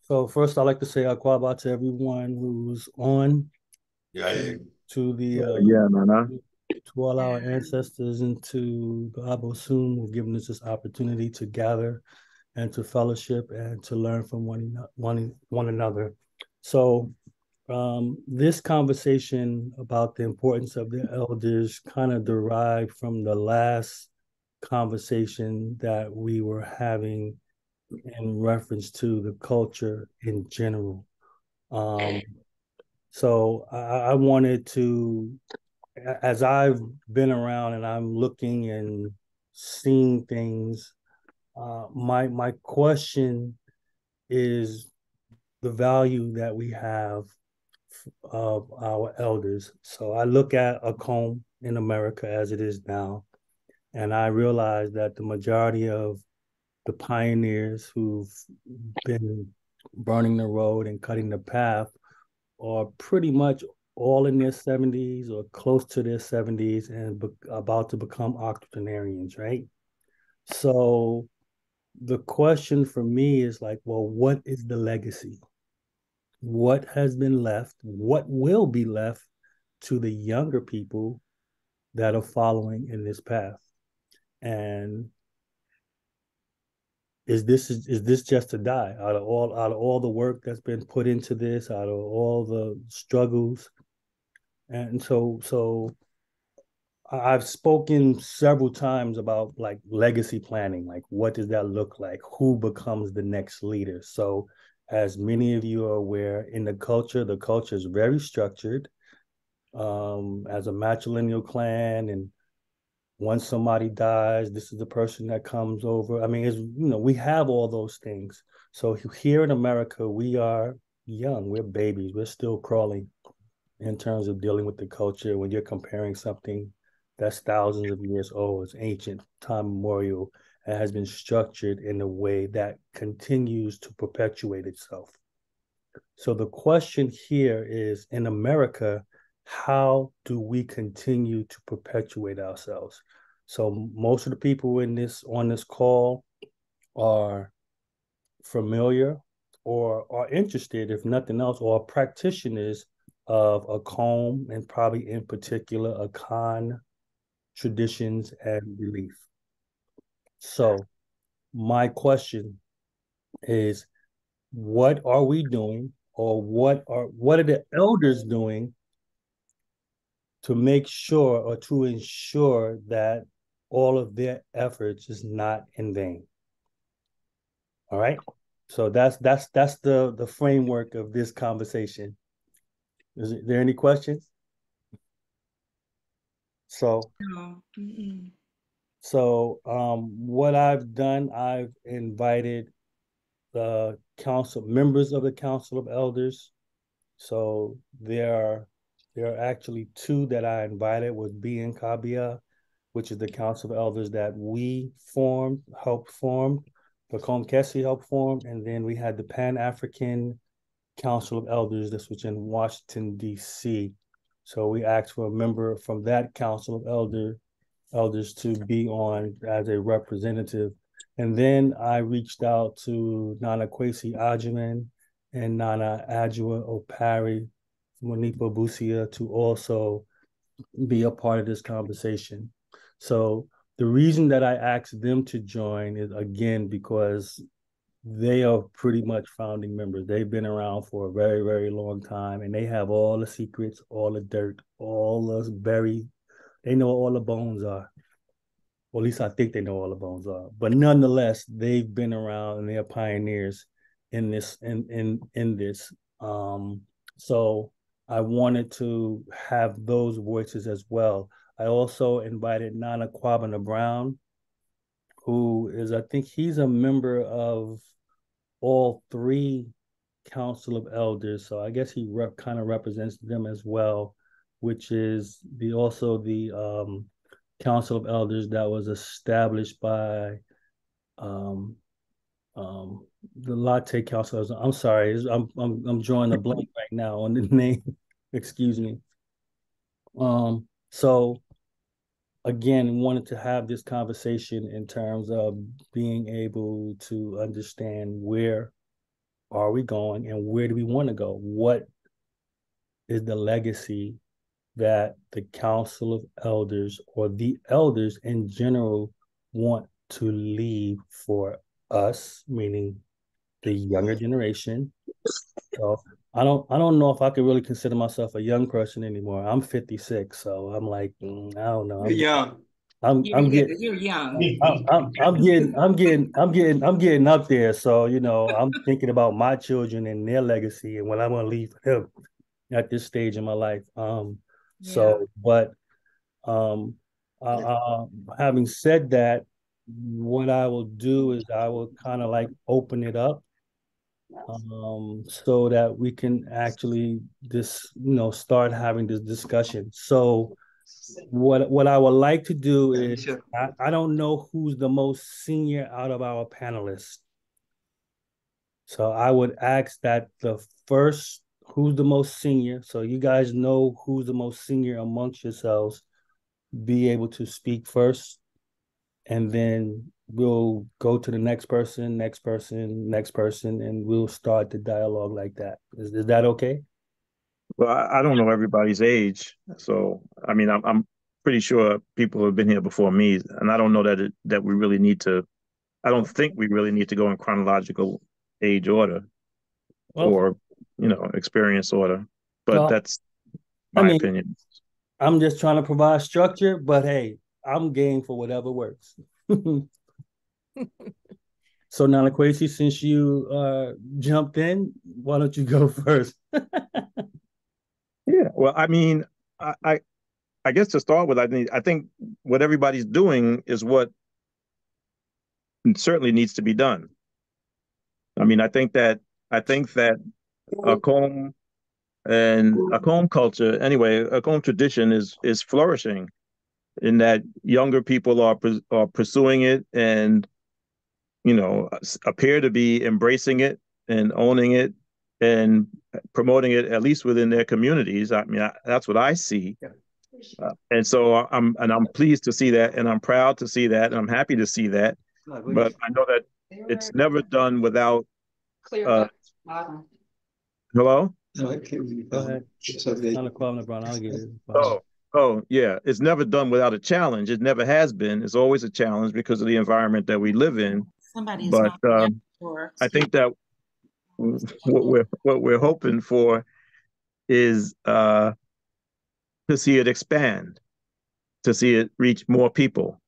So first, I'd like to say Aquaba to everyone who's on Yeah, to the Yeah, Nana. to all our ancestors and to the Abosun who've given us this opportunity to gather and to fellowship and to learn from one another. So this conversation about the importance of the elders kind of derived from the last conversation that we were having in reference to the culture in general. Um, so I wanted to, as I've been around and I'm looking and seeing things, my question is the value that we have of our elders. So I look at a comb in America as it is now, and I realize that the majority of the pioneers who've been burning the road and cutting the path are pretty much all in their 70s or close to their 70s and about to become octogenarians, right? So the question for me is like, well, what is the legacy? What has been left? What will be left to the younger people that are following in this path? And is this just to die out of all the work that's been put into this, out of all the struggles? And so I've spoken several times about like legacy planning, like what does that look like? Who becomes the next leader? So, as many of you are aware, in the culture is very structured. As a matrilineal clan, and once somebody dies, this is the person that comes over. I mean, we have all those things. So here in America, we are young, we're babies, we're still crawling in terms of dealing with the culture when you're comparing something that's thousands of years old, it's ancient, time memorial, and has been structured in a way that continues to perpetuate itself. So the question here is in America, how do we continue to perpetuate ourselves? So most of the people in this on this call are familiar or are interested, if nothing else, or are practitioners of Akom and probably in particular Akan traditions and belief. So my question is, what are we doing, or what are the elders doing to make sure or to ensure that all of their efforts is not in vain? All right. So that's the framework of this conversation. Is there any questions? So No. Mm-mm. what I've done, I've invited the council members of the Council of Elders. So there are actually two that I invited, was B and Kabia, which is the Council of Elders that we helped form, the Comcasi helped form, and then we had the Pan African Council of Elders, this was in Washington, D.C. So we asked for a member from that Council of Elders to be on as a representative. And then I reached out to Nana Kwesi Ajuman and Nana Adjua Opari Monifa Busia to also be a part of this conversation. So the reason that I asked them to join is again because they are pretty much founding members. They've been around for a very, very long time, and they have all the secrets, all the dirt, all the very. They know all the bones are. Well, at least I think they know all the bones are. But nonetheless, they've been around and they're pioneers in this. In this. So I wanted to have those voices as well. I also invited Nana Kwabena Brown, who is, I think he's a member of all three council of elders. So I guess he kind of represents them as well, which is the council of elders that was established by um, the Latte Council. I'm sorry, I'm drawing a blank right now on the name. Excuse me. So again, wanted to have this conversation in terms of being able to understand where are we going and where do we want to go? What is the legacy that the Council of Elders or the elders in general want to leave for us, meaning the younger generation? So I don't know if I could really consider myself a young person anymore. I'm 56, so I'm like, I don't know. You're young. I'm getting You're young. I'm getting up there. So, I'm thinking about my children and their legacy and what I'm gonna leave for them at this stage in my life. Yeah. But um, having said that, what I will do is I will kind of like open it up, so that we can actually start having this discussion. So what I would like to do is Sure. I don't know who's the most senior out of our panelists. So I would ask that the first, who's the most senior, so you guys know who's the most senior amongst yourselves, be able to speak first, and then we'll go to the next person, next person, next person, and we'll start the dialogue like that. Is that okay? Well, I don't know everybody's age, so I mean, I'm pretty sure people have been here before me, and I don't know that we really need to. I don't think we really need to go in chronological age order Okay. or experience order, but Well, that's I my mean, opinion. I'm just trying to provide structure, but hey, I'm game for whatever works. So now, LaQuasi, since you jumped in, why don't you go first? Yeah, well, I mean, I guess to start with, I think what everybody's doing is what certainly needs to be done. I mean, I think that a comb and a comb culture, anyway, a comb tradition is flourishing in that younger people are pursuing it and appear to be embracing it and owning it and promoting it at least within their communities. I mean, that's what I see. And so I'm pleased to see that, and I'm proud to see that, and I'm happy to see that. But I know that it's never done without. Uh, Hello? Go ahead. It's not a problem, LeBron. I'll get it. Oh, oh, yeah. It's never done without a challenge. It never has been. It's always a challenge because of the environment that we live in. Somebody is But not for. I think that what we're hoping for is to see it expand, to see it reach more people,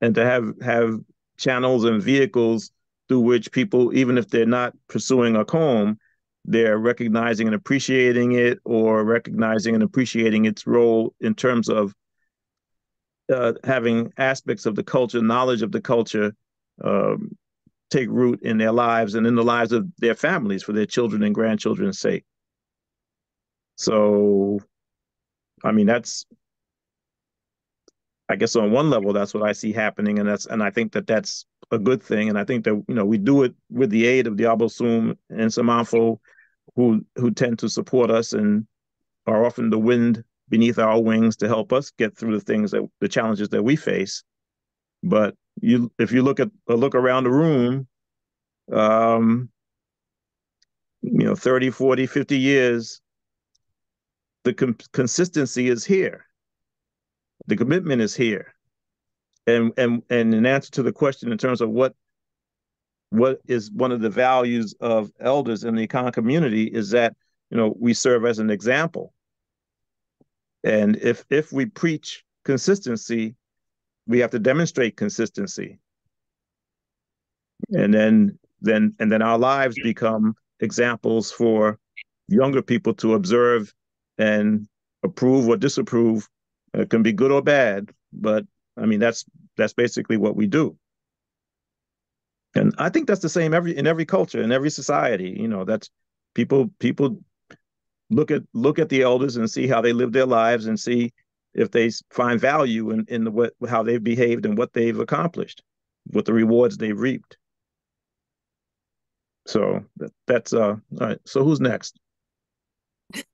and to have channels and vehicles through which people, even if they're not pursuing a comb, they're recognizing and appreciating it, or recognizing and appreciating its role in terms of having aspects of the culture, knowledge of the culture, um, take root in their lives and in the lives of their families for their children and grandchildren's sake. So, I mean, I guess on one level, that's what I see happening, and I think that that's a good thing, and I think that we do it with the aid of Diabo Sum and Samanfo, who tend to support us and are often the wind beneath our wings to help us get through the challenges that we face. But if you look around the room, um, 30, 40, 50 years, the consistency is here. The commitment is here. And in answer to the question in terms of what is one of the values of elders in the Akan community is that, we serve as an example. And if we preach consistency, we have to demonstrate consistency. And then our lives become examples for younger people to observe and approve or disapprove. It can be good or bad, but I mean that's basically what we do. And I think that's the same in every culture, in every society. That's people look at the elders and see how they live their lives and see if they find value in how they've behaved and what they've accomplished, what the rewards they've reaped. So that's all right. So who's next?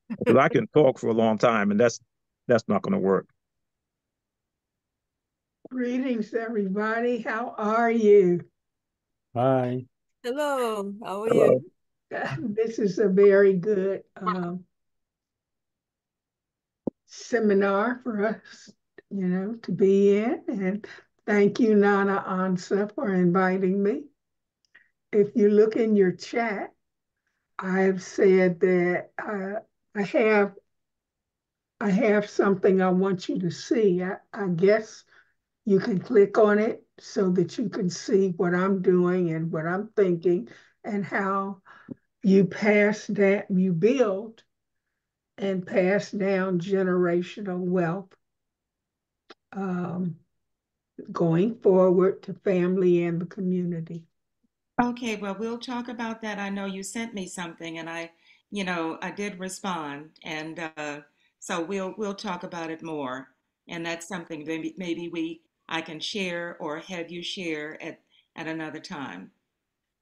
Because I can talk for a long time, and that's not going to work. Greetings, everybody. How are you? Hi. Hello, how are Hello. you? this is a very good seminar for us, to be in. And thank you, Nana Ansa, for inviting me. If you look in your chat, I've said that I have something I want you to see. I guess you can click on it so that you can see what I'm doing and what I'm thinking and how you build and pass down generational wealth um, going forward to family and the community. Okay, well, we'll talk about that. I know you sent me something and I did respond. And so we'll talk about it more. And that's something maybe I can share or have you share at another time.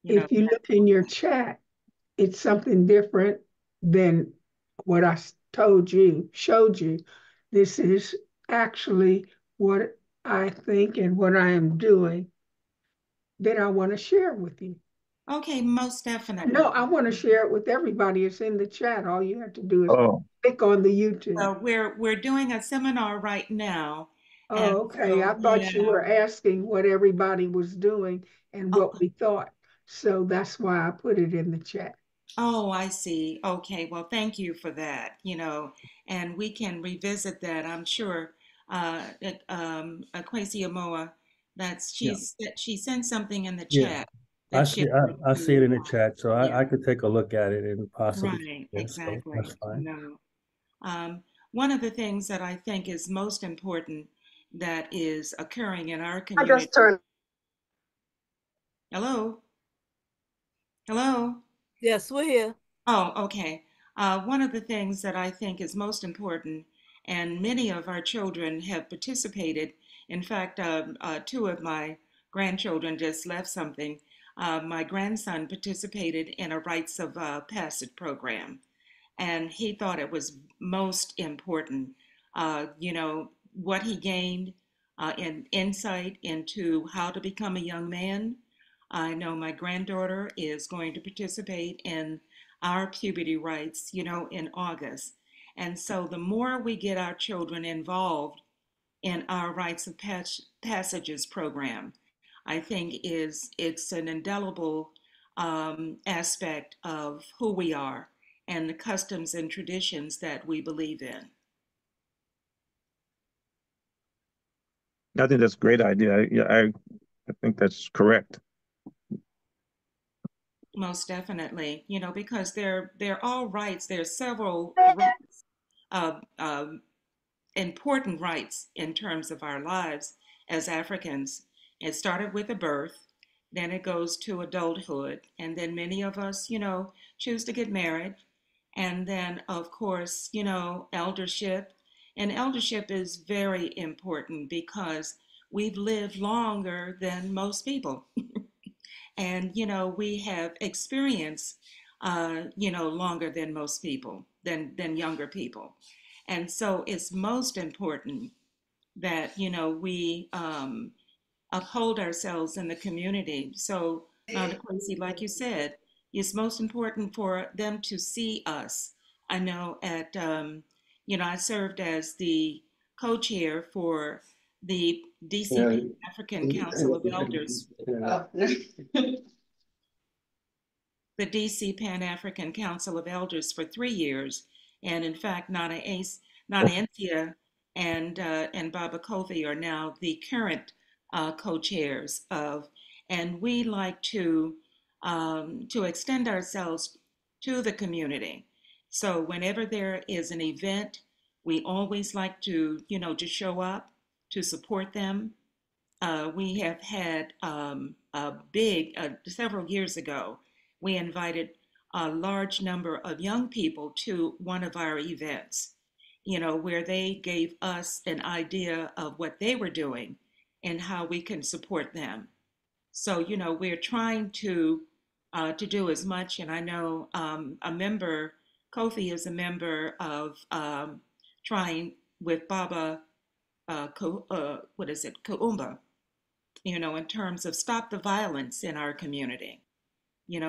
You know, If you look in your chat, it's something different than what I showed you. This is actually what I think and what I am doing that I want to share with you. okay, most definitely. No, I want to share it with everybody. It's in the chat. All you have to do is Oh, click on the YouTube. Well, we're doing a seminar right now. And Oh, okay. so, I thought you yeah. were asking what everybody was doing and Oh, what we thought. So that's why I put it in the chat. oh, I see. Okay, well, thank you for that, and we can revisit that. I'm sure Kwesi Amoa, Yeah. she sent something in the Yeah. chat I that see she I see it in the chat, so yeah, I could take a look at it and possibly right, yeah, so that's exactly. fine. One of the things that I think is most important that is occurring in our I community. just turned. Hello? Hello? Yes, we're here. Oh, okay. One of the things that I think is most important, and many of our children have participated. In fact, two of my grandchildren just left something. My grandson participated in a rites of passage program, and he thought it was most important. What he gained in insight into how to become a young man. I know my granddaughter is going to participate in our puberty rites, in August. And so the more we get our children involved in our rites of passages program, I think it's an indelible aspect of who we are and the customs and traditions that we believe in. I think that's a great idea. I think that's correct. Most definitely, because they're all rights. There are several rights, important rights in terms of our lives as Africans. It started with a birth, then it goes to adulthood, and then many of us, choose to get married. And then, of course, eldership. And eldership is very important because we've lived longer than most people. And, we have experience, longer than most people, than younger people. And so it's most important that, we uphold ourselves in the community. So, Kwesi, like you said, it's most important for them to see us. I know I served as the co-chair for the DC Pan African Council of Elders, the DC Pan African Council of Elders for 3 years. And in fact, Nana Entia and Baba Kofi are now the current co-chairs of, and we like to extend ourselves to the community. So whenever there is an event, we always like to show up to support them. We have had several years ago, we invited a large number of young people to one of our events, where they gave us an idea of what they were doing and how we can support them. So, we're trying to do as much. And I know Kofi is a member of trying with Baba, what is it, Kaumba, in terms of stop the violence in our community.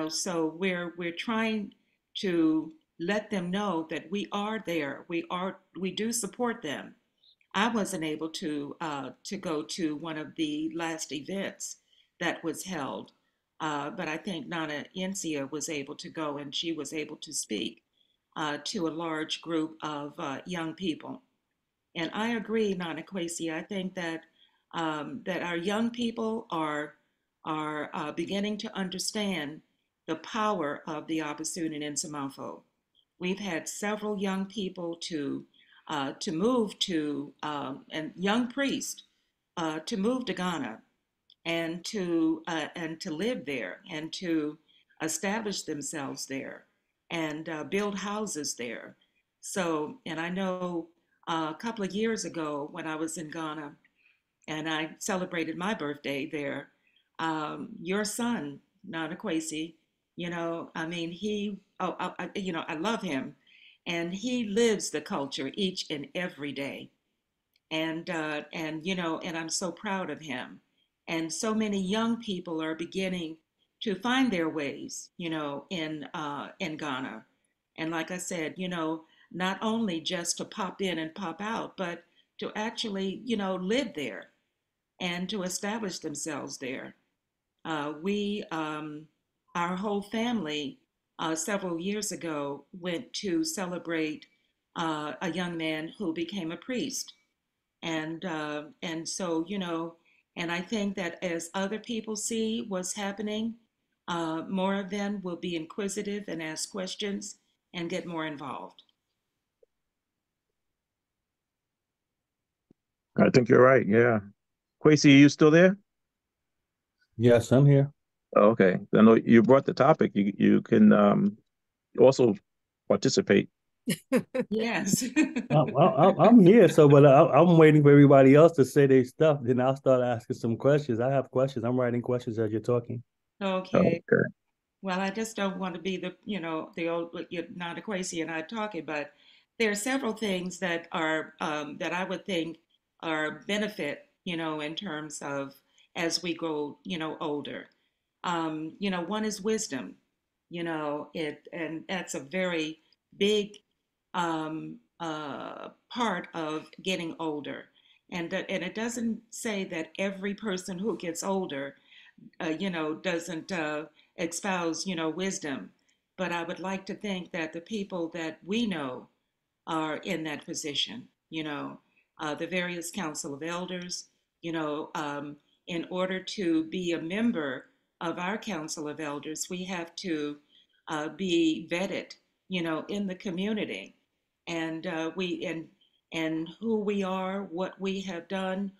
So we're trying to let them know that we are there. We do support them. I wasn't able to go to one of the last events that was held, but I think Nana Encia was able to go, and she was able to speak to a large group of young people. And I agree, Nana Kwesi. I think that that our young people are beginning to understand the power of the Abasun and Insamafo. We've had several young people to move to and young priests to move to Ghana and to live there and to establish themselves there and build houses there. So, and I know a couple of years ago when I was in Ghana and I celebrated my birthday there, your son Nana Kwesi, I mean I love him, and he lives the culture each and every day, and I'm so proud of him. And so many young people are beginning to find their ways, in Ghana. And like I said, not only just to pop in and pop out, but to actually, live there and to establish themselves there. We, our whole family, several years ago, went to celebrate a young man who became a priest, and so and I think that as other people see what's happening, more of them will be inquisitive and ask questions and get more involved. I think you're right. Yeah. Quasi, are you still there? Yes, I'm here. Oh, okay. I know you brought the topic. You can also participate. Yes. I'm here, so but I'm waiting for everybody else to say their stuff. Then I'll start asking some questions. I have questions. I'm writing questions as you're talking. Okay. Okay. Well, I just don't want to be the old, not crazy and I talking, but there are several things that are that I would think are benefit, in terms of as we grow, older. One is wisdom, and that's a very big part of getting older. And it doesn't say that every person who gets older doesn't espouse, wisdom. But I would like to think that the people that we know are in that position, the various council of elders, in order to be a member of our council of elders, we have to be vetted, in the community, and and who we are, what we have done,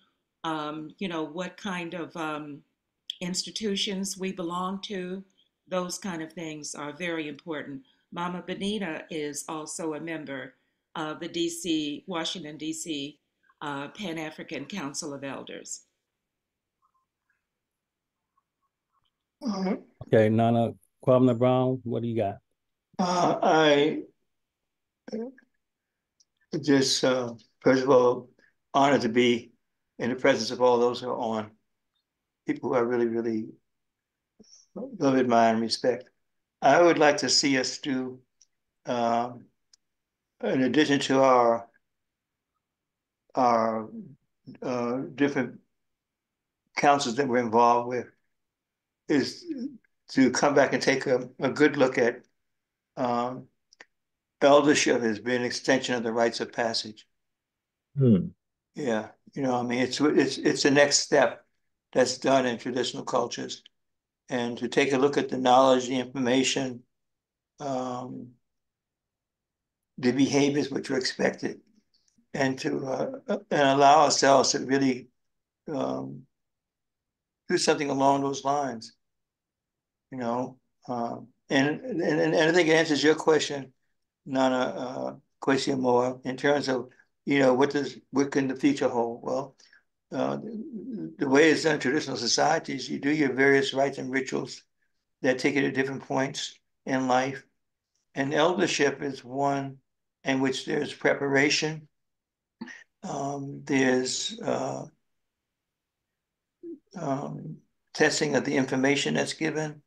what kind of institutions we belong to, those kind of things are very important. Mama Benita is also a member of the DC, Washington, DC Pan African Council of Elders. Okay, Nana Kwame Brown, what do you got? I just, first of all, honored to be in the presence of all those who are on, people who I really, really love, admire, and respect. I would like to see us do, um, in addition to our different councils that we're involved with, is to come back and take a good look at um, eldership as being an extension of the rites of passage. Hmm. Yeah, I mean, it's the next step that's done in traditional cultures, and to take a look at the knowledge, the information, um, the behaviors which are expected, and to and allow ourselves to really um, do something along those lines. You know, and I think it answers your question, Nana, question more in terms of what can the future hold? Well, the way it's done in traditional societies, you do your various rites and rituals that take you to different points in life. And eldership is one in which there's preparation, there's um, testing of the information that's given,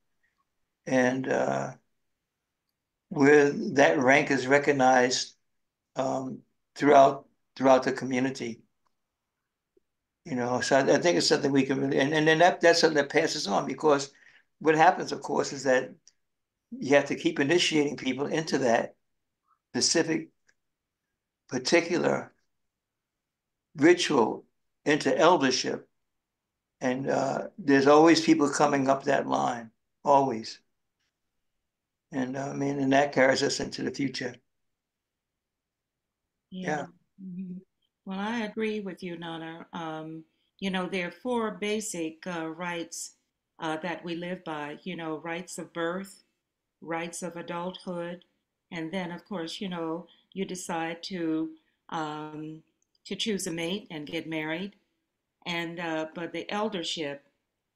and where that rank is recognized throughout the community. So I think it's something we can really, and then that's something that passes on, because what happens, of course, is that you have to keep initiating people into that specific, particular ritual, into eldership. And there's always people coming up that line, always. And I mean, and that carries us into the future. Yeah. Yeah. Mhm. Well, I agree with you, Nana. There are four basic rights that we live by, rights of birth, rights of adulthood, and then, of course, you decide to choose a mate and get married. And but the eldership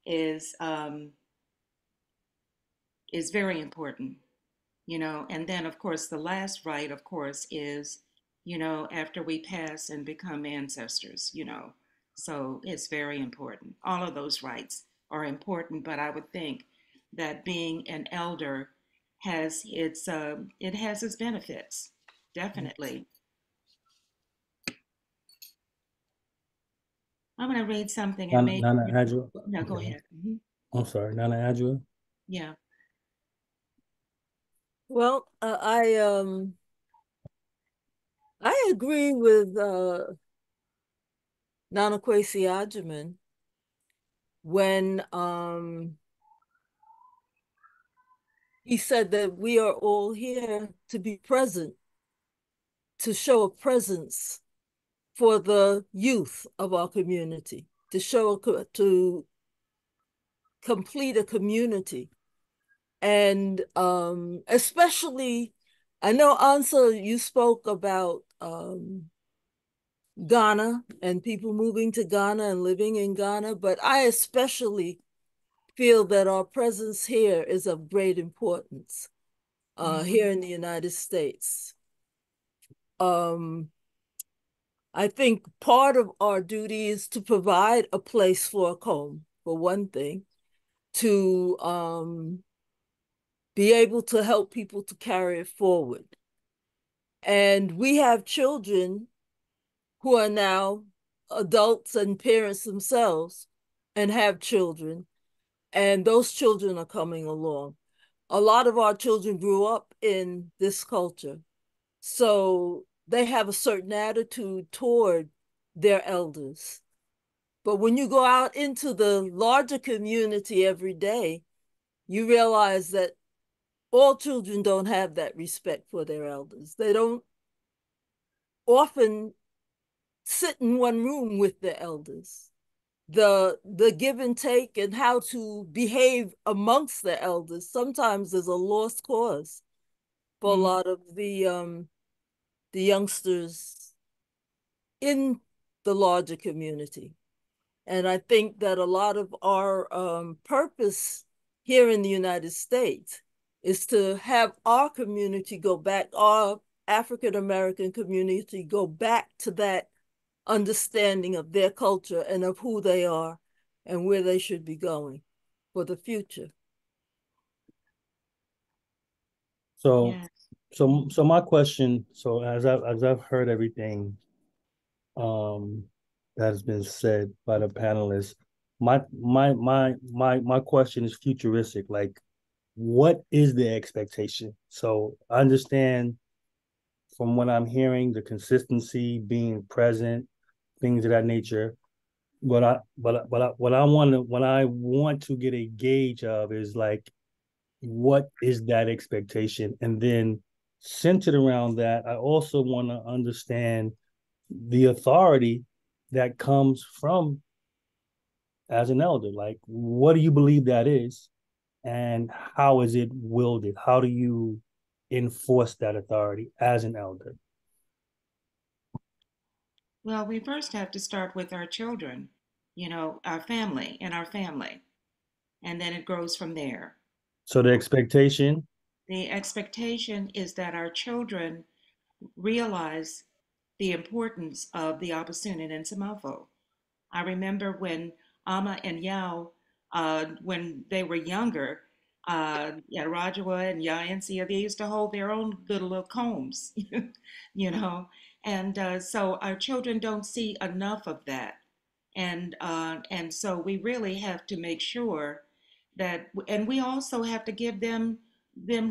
is um, is very important, and then of course the last right, of course, is after we pass and become ancestors, so it's very important. All of those rights are important, but I would think that being an elder it has its benefits, definitely. I'm going to read something and maybe Nana Adjua. no, go Okay. ahead. Mhm. I'm sorry, Nana Adjua. Yeah. Well, I agree with Nana Kwesi Adjeman when he said that we are all here to be present, to show a presence for the youth of our community, to complete a community. And especially, I know, Ansel, you spoke about Ghana and people moving to Ghana and living in Ghana, but I especially feel that our presence here is of great importance here in the United States. I think part of our duty is to provide a place for a comb, for one thing, to be able to help people to carry it forward. And we have children who are now adults and parents themselves and have children, and those children are coming along. A lot of our children grew up in this culture, so they have a certain attitude toward their elders. But when you go out into the larger community every day, you realize that all children don't have that respect for their elders. They don't often sit in one room with the elders. The give and take and how to behave amongst the elders sometimes is a lost cause for a lot of the youngsters in the larger community. And I think that a lot of our purpose here in the United States is to have our community go back, our African American community go back to that understanding of their culture and of who they are and where they should be going for the future. So, Yeah. so my question. So as I've heard everything, um, that has been said by the panelists, my question is futuristic. Like, what is the expectation? So I understand from what I'm hearing, the consistency, being present, things of that nature. What I want to get a gauge of is like, what is that expectation? And then centered around that, I also want to understand the authority that comes from as an elder. Like, what do you believe that is? And how is it wielded? How do you enforce that authority as an elder? Well, we first have to start with our children, our family and our family, and then it grows from there. So the expectation. The expectation is that our children realize the importance of the Abasun and Samafo. I remember when Ama and Yao, when they were younger, Yarajua and Yayansia, they used to hold their own little combs, you know. And so our children don't see enough of that. And so we really have to make sure that, and we also have to give them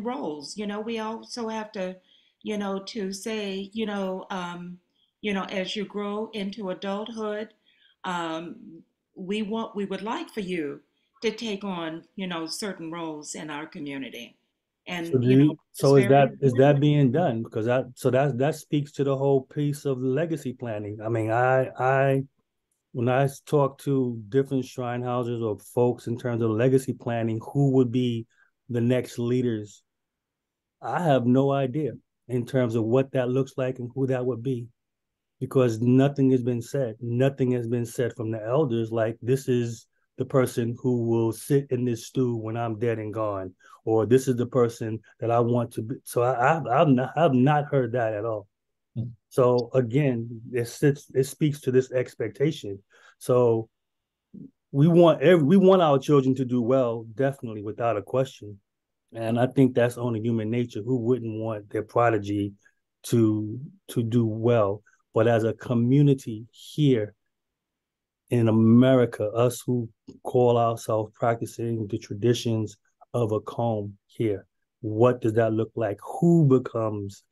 roles. You know, we also have to, to say, as you grow into adulthood, um, we would like for you to take on, certain roles in our community. So And, it's so very is important. that being done? Because that speaks to the whole piece of legacy planning. I mean, I when I talk to different shrine houses or folks in terms of legacy planning, who would be the next leaders, I have no idea in terms of what that looks like and who that would be, because nothing has been said. Nothing has been said from the elders like this is the person who will sit in this stew when I'm dead and gone, or this is the person that I want to be. So I've not heard that at all. So again, it speaks to this expectation. So we want our children to do well, definitely, without a question. And I think that's only human nature. Who wouldn't want their prodigy to do well? But as a community here in America, us who call ourselves practicing the traditions of a comb here, what does that look like? Who becomes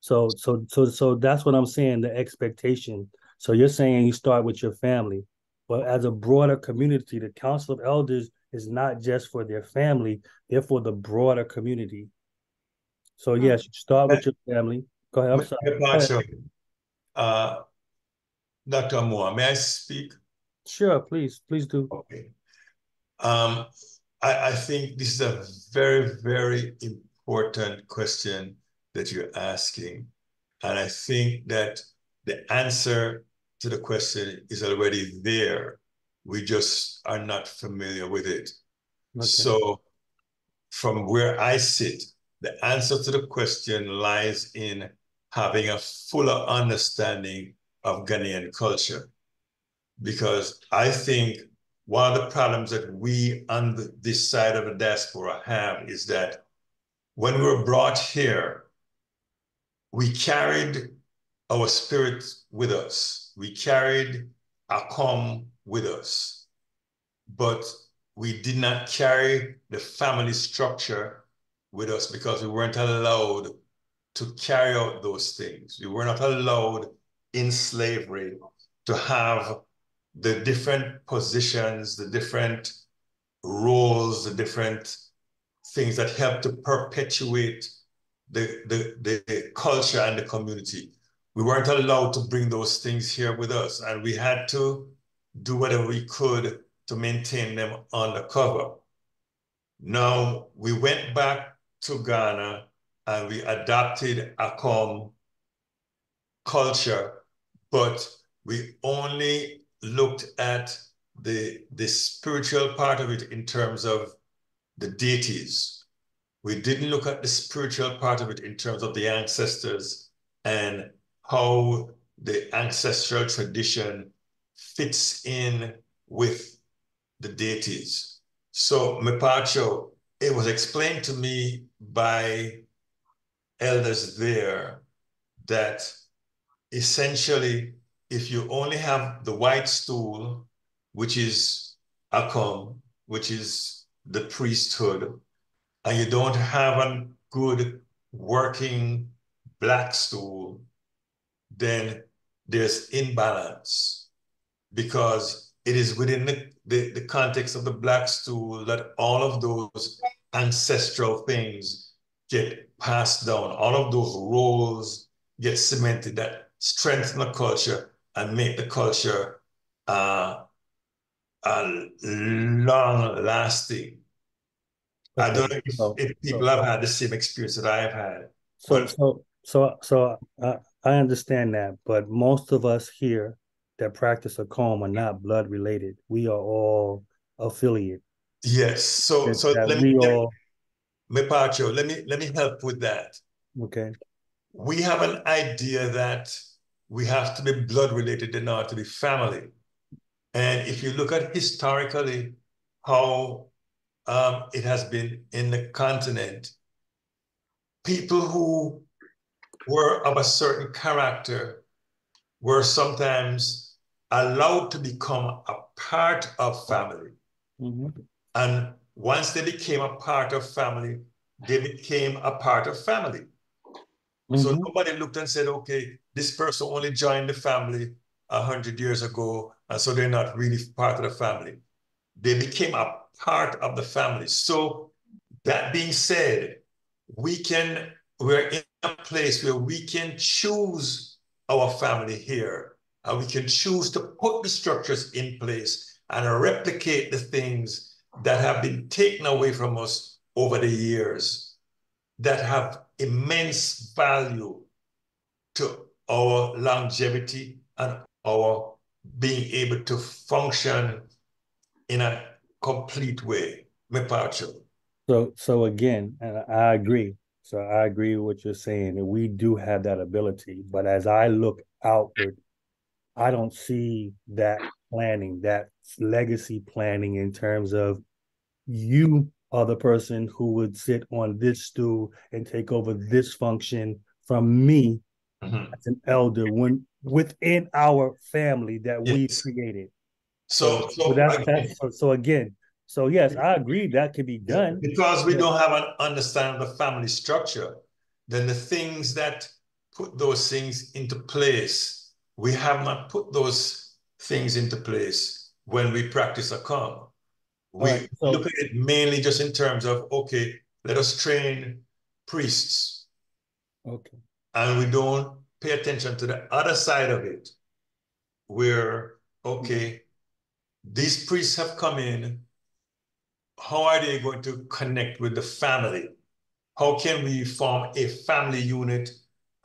so that's what I'm saying, the expectation. So you're saying you start with your family, but as a broader community, the Council of Elders is not just for their family, they're for the broader community. So yes, you start with your family. Go ahead. I'm sorry. Go ahead. Pacho, uh, Dr. Moore, may I speak? Sure, please do. Okay. Um, I think this is a very, very important question that you're asking. And I think that the answer to the question is already there. We just are not familiar with it. Okay. So from where I sit, the answer to the question lies in having a fuller understanding of Ghanaian culture. Because I think one of the problems that we on this side of the diaspora have is that when we were brought here, we carried our spirit with us. We carried Akom with us, but we did not carry the family structure with us because we weren't allowed to carry out those things. We were not allowed in slavery to have the different positions, the different roles, the different things that help to perpetuate the culture and the community. We weren't allowed to bring those things here with us, and we had to do whatever we could to maintain them undercover. Now, we went back to Ghana and we adopted Akom culture, but we only looked at the spiritual part of it in terms of the deities. We didn't look at the spiritual part of it in terms of the ancestors and how the ancestral tradition fits in with the deities. So, Mepacho, it was explained to me by elders there that essentially, if you only have the white stool, which is Akom, which is the priesthood, and you don't have a good working black stool, then there's imbalance because it is within the context of the black stool that all of those ancestral things get passed down. All of those roles get cemented that strengthen the culture and make the culture long lasting. I don't know if people have had the same experience that I have had. I understand that, but most of us here that practice Akom are not blood related. We are all affiliate. Yes. So let me help with that. Okay. We have an idea that we have to be blood related in order to be family. And if you look at historically how it has been in the continent. People who were of a certain character were sometimes allowed to become a part of family. Mm-hmm. And once they became a part of family, they became a part of family. So Mm-hmm. nobody looked and said, okay, this person only joined the family 100 years ago, and so they're not really part of the family. They became a part of the family. So that being said, we're in a place where we can choose our family here, and we can choose to put the structures in place and replicate the things that have been taken away from us over the years that have immense value to our longevity and our being able to function in a complete way. So again, and I agree. So I agree with what you're saying, that we do have that ability. But as I look outward, I don't see that planning, that legacy planning in terms of you are the person who would sit on this stool and take over this function from me as an elder when within our family that we Yes. created. So, So again, so yes, I agree that could be done. because we don't have an understanding of the family structure, then the things that put those things into place, we have not put those things into place when we practice Akam. We Right, so look at it mainly just in terms of, okay, let us train priests. okay. And we don't pay attention to the other side of it, where, okay, these priests have come in. How are they going to connect with the family? How can we form a family unit,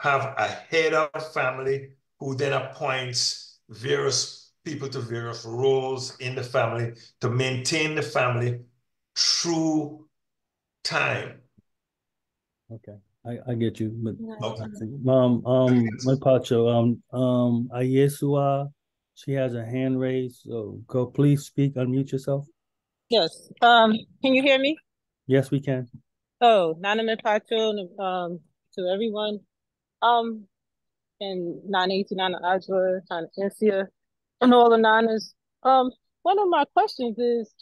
have a head of family who then appoints various people to various roles in the family to maintain the family through time? Okay, I get you, but Okay. Pacho, Ayesua, she has a hand raised, so go please speak, unmute yourself. Yes. Can you hear me? Yes, we can. Oh, Nana Pacho, to everyone. And Nana Nana Ajwa, Nana Insia, and all the Nanas. One of my questions is,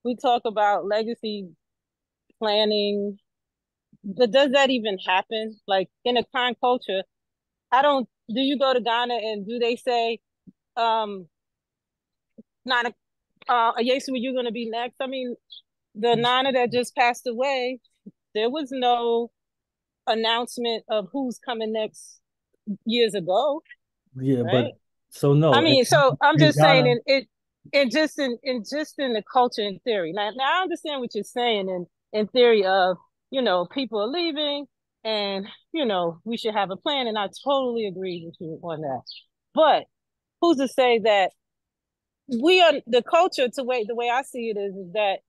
we talk about legacy planning, but does that even happen? Like in a Khan culture, do you go to Ghana and do they say, Nana, Yesu, you're going to be next? I mean, the Nana that just passed away, there was no announcement of who's coming next years ago, Yeah, but right? so no, I mean, so I'm in just saying, Ghana, just in the culture and theory. Now I understand what you're saying in theory of, people are leaving, and we should have a plan, and I totally agree with you on that. But who's to say that we are the culture? The way I see it is that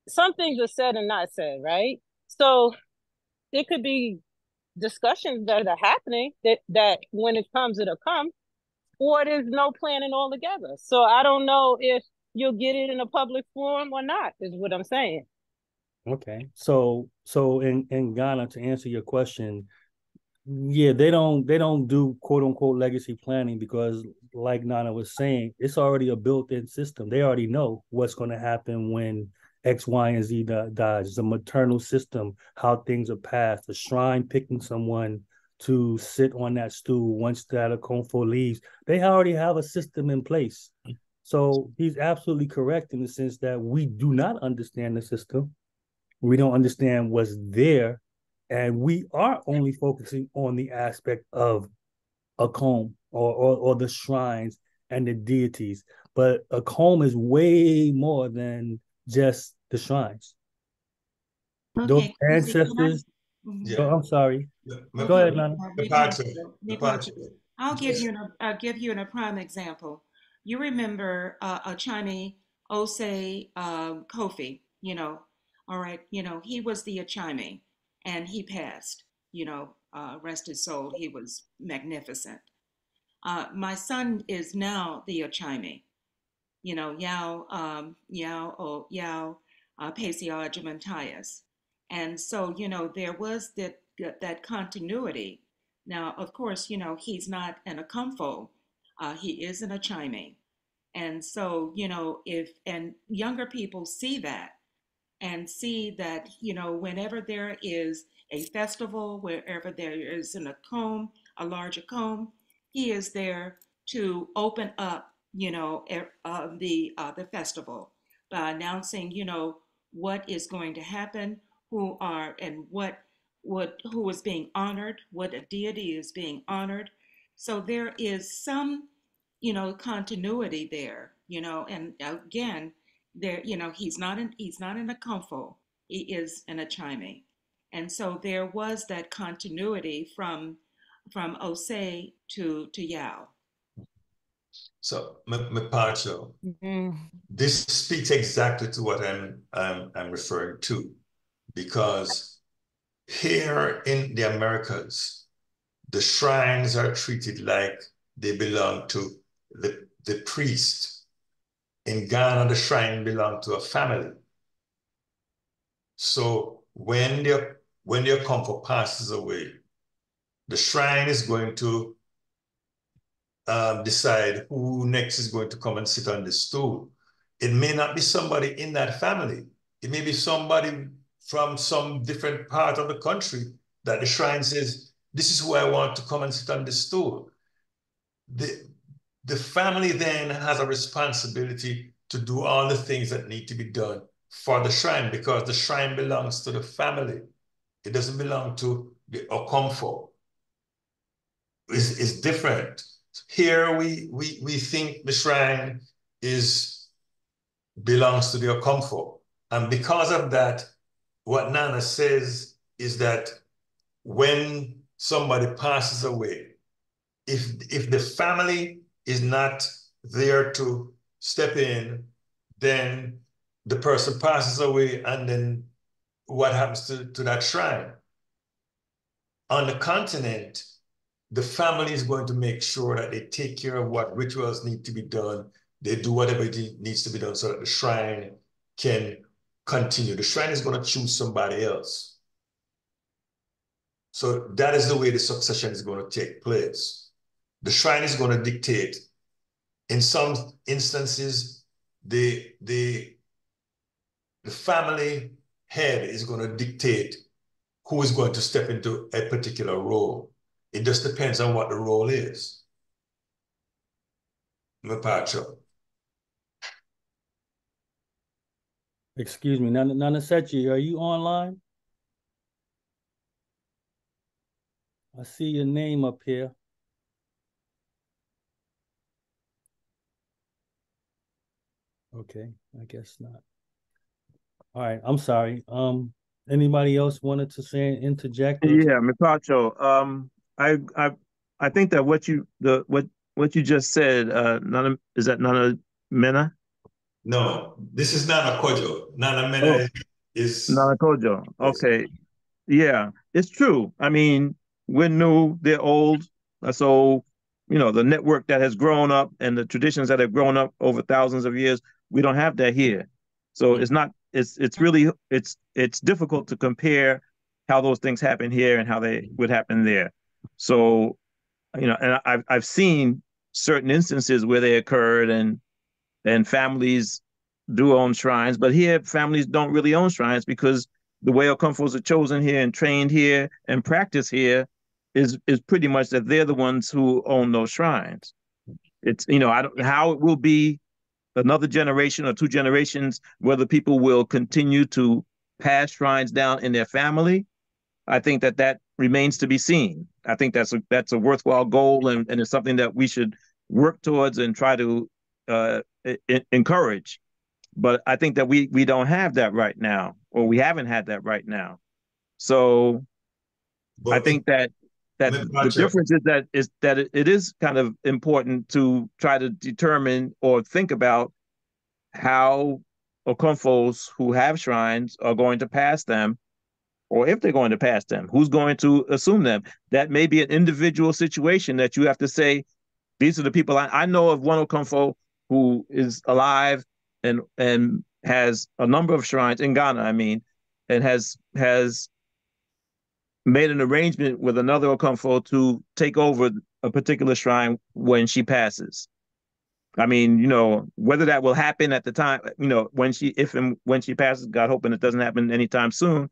some things are said and not said, right? So it could be discussions that are happening that when it comes, it'll come, or there's no planning altogether. So I don't know if you'll get it in a public forum or not, is what I'm saying. okay. So in Ghana, to answer your question, yeah, they don't do quote unquote legacy planning because, like Nana was saying, it's already a built-in system. They already know what's going to happen when X, Y, and Z dies. It's a maternal system, how things are passed. The shrine picking someone to sit on that stool once that Okonfo leaves. They already have a system in place. So he's absolutely correct in the sense that we do not understand the system. We don't understand what's there, and we are only focusing on the aspect of a comb or the shrines and the deities. But a comb is way more than just the shrines. Those Okay, Quincy, ancestors. Mhm. Oh, I'm sorry. Go Okay, ahead, Nana. I'll give you a prime example. You remember Achime Osei Kofi, all right, he was the Achime and he passed, rest his soul. He was magnificent. My son is now the Achime. Yao Paciaja. And so, there was that continuity. Now, of course, he's not an Akomfo. He is an Achime. And so, if, and younger people see that and see that, whenever there is a festival, wherever there is an Akom, a large Akom, he is there to open up, the festival by announcing, what is going to happen, who are and who is being honored, what a deity is being honored. So there is some, continuity there, and again, there, he's not in a Akomfo, he is an Achime. And so there was that continuity from Osei to Yao. So, Mpacho, this speaks exactly to what I'm referring to, because here in the Americas, the shrines are treated like they belong to the priest. In Ghana, the shrine belonged to a family. So when their Akomfo passes away, the shrine is going to decide who next is going to come and sit on the stool. It may not be somebody in that family. It may be somebody from some different part of the country that the shrine says, this is who I want to come and sit on the stool. The family then has a responsibility to do all the things that need to be done for the shrine, because the shrine belongs to the family. It doesn't belong to the Akomfo. It's different. Here we think the shrine belongs to the Akomfo. And because of that, what Nana says is that when somebody passes away, if the family is not there to step in, then the person passes away, and then what happens to that shrine? On the continent, the family is going to make sure that they take care of what rituals need to be done. They do whatever needs to be done so that the shrine can continue. The shrine is going to choose somebody else. So that is the way the succession is going to take place. The shrine is going to dictate. In some instances, the family head is going to dictate who is going to step into a particular role. It just depends on what the role is. Mpacho. Excuse me, Nana Sechi, are you online? I see your name up here. Okay, I guess not. All right, I'm sorry. Anybody else wanted to say interject? Yeah, Mpacho. I think that what you just said, Nana, is that Nana Mena? No, this is Nana Kojo. Nana Mena is Nana Kojo. Okay. Yeah, it's true. I mean, we're new, they're old. So, the network that has grown up and the traditions that have grown up over thousands of years, we don't have that here. So it's really difficult to compare how those things happen here and how they would happen there. So, and I've seen certain instances where they occurred, and families do own shrines, but here families don't really own shrines, because the way Akomfos are chosen here and trained here and practice here is pretty much that they're the ones who own those shrines. It's, I don't know how it will be another generation or two generations, whether people will continue to pass shrines down in their family. I think that remains to be seen. I think that's a worthwhile goal, and it's something that we should work towards and try to encourage. But I think that we don't have that right now, or we haven't had that right now. So I think that the difference is that it is kind of important to try to determine or think about how Akomfos who have shrines are going to pass them, or if they're going to pass them, who's going to assume them. That may be an individual situation that you have to say, these are the people. I know of one Akomfo who is alive and has a number of shrines in Ghana, I mean, and has made an arrangement with another Okomfo to take over a particular shrine when she passes. I mean, whether that will happen at the time, if and when she passes, God hoping it doesn't happen anytime soon,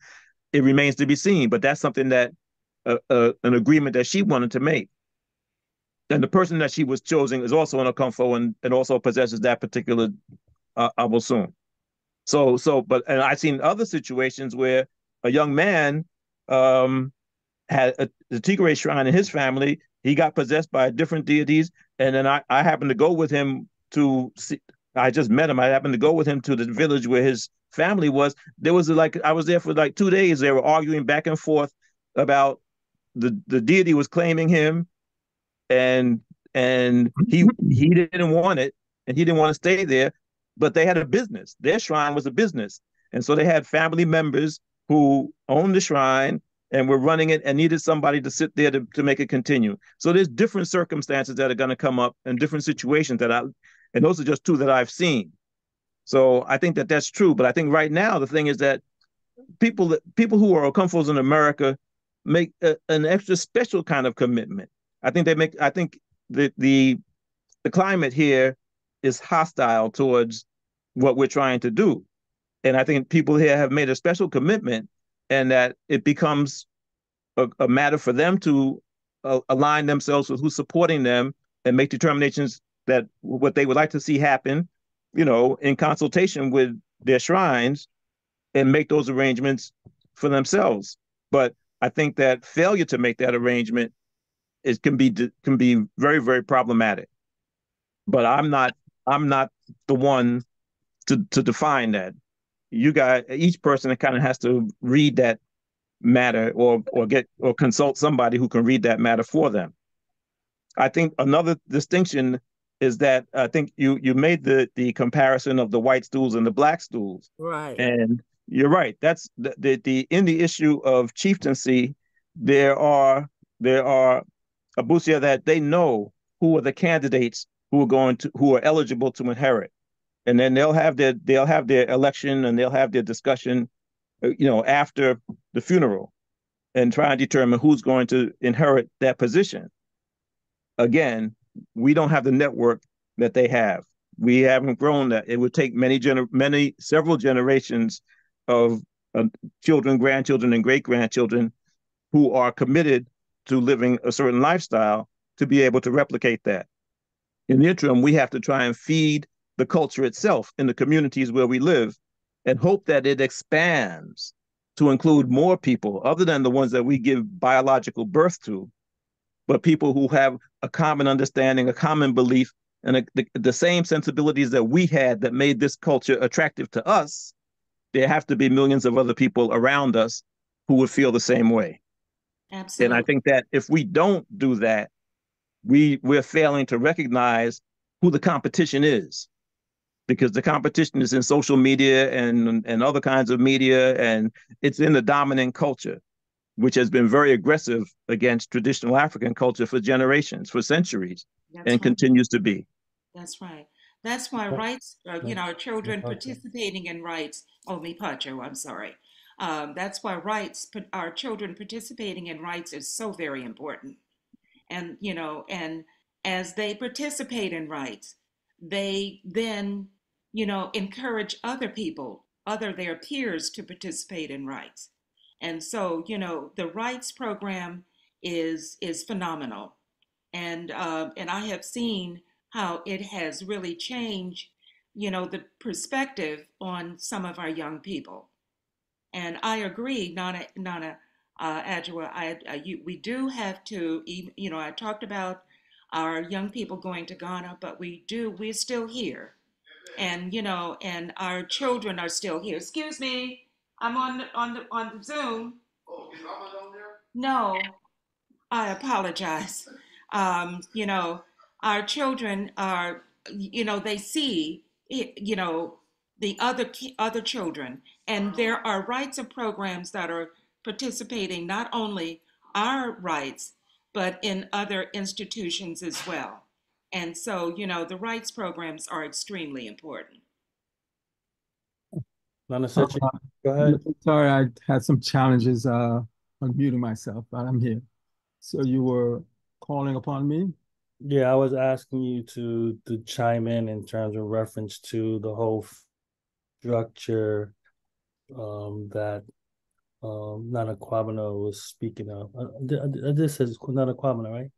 it remains to be seen. But that's something that an agreement that she wanted to make. And the person that she was choosing is also an Okomfo and also possesses that particular Abosun. But I've seen other situations where a young man had the Tigray shrine in his family. He got possessed by different deities, and then I happened to go with him to see. I just met him. I happened to go with him to the village where his family was. There was I was there for like 2 days. They were arguing back and forth about the deity was claiming him, and he didn't want it, and he didn't want to stay there. But they had a business. Their shrine was a business, and so they had family members who owned the shrine and were running it and needed somebody to sit there to make it continue. So there's different circumstances that are going to come up and different situations and those are just two that I've seen. So I think that that's true. But I think right now the thing is that people who are Okomfos in America make an extra special kind of commitment. I think the climate here is hostile towards what we're trying to do. And I think people here have made a special commitment, and that it becomes a matter for them to align themselves with who's supporting them and make determinations that what they would like to see happen, in consultation with their shrines, and make those arrangements for themselves. But I think that failure to make that arrangement can be very, very problematic. But I'm not the one to define that. Each person kind of has to read that matter or consult somebody who can read that matter for them. I think another distinction is that I think you made the comparison of the white stools and the black stools. Right. And you're right. That's in the issue of chieftaincy, there are abusia that they know who are the candidates who are eligible to inherit. And then they'll have their election and they'll have their discussion, after the funeral, and try and determine who's going to inherit that position. Again, we don't have the network that they have. We haven't grown that. It would take several generations of children, grandchildren, and great-grandchildren who are committed to living a certain lifestyle to be able to replicate that. In the interim, we have to try and feed the culture itself in the communities where we live and hope that it expands to include more people other than the ones that we give biological birth to, but people who have a common understanding, a common belief, and the same sensibilities that we had that made this culture attractive to us. There have to be millions of other people around us who would feel the same way. Absolutely. And I think that if we don't do that, we're failing to recognize who the competition is, because the competition is in social media and other kinds of media, and it's in the dominant culture, which has been very aggressive against traditional African culture for generations, for centuries, and continues to be. That's right. That's why rights, our children participating in rights, Mipacho, I'm sorry. That's why our children participating in rights is so very important. And, and as they participate in rights, they then, encourage other people, their peers to participate in rights. And so, the rights program is phenomenal. And I have seen how it has really changed, the perspective on some of our young people. And I agree, Nana Adjoa, we do have to, I talked about our young people going to Ghana, but we're still here. And, and our children are still here. Excuse me, I'm on the Zoom. Oh, is Mama down there? No, I apologize. Our children are, they see, the other children, and there are rights and programs that are participating not only our rights, but in other institutions as well. And so, you know, the rights programs are extremely important. Nana Sechi, go ahead. Sorry, I had some challenges unmuting myself, but I'm here. So you were calling upon me? Yeah, I was asking you to chime in terms of reference to the whole structure that Nana Kwabena was speaking of. This is Nana Kwabena, right?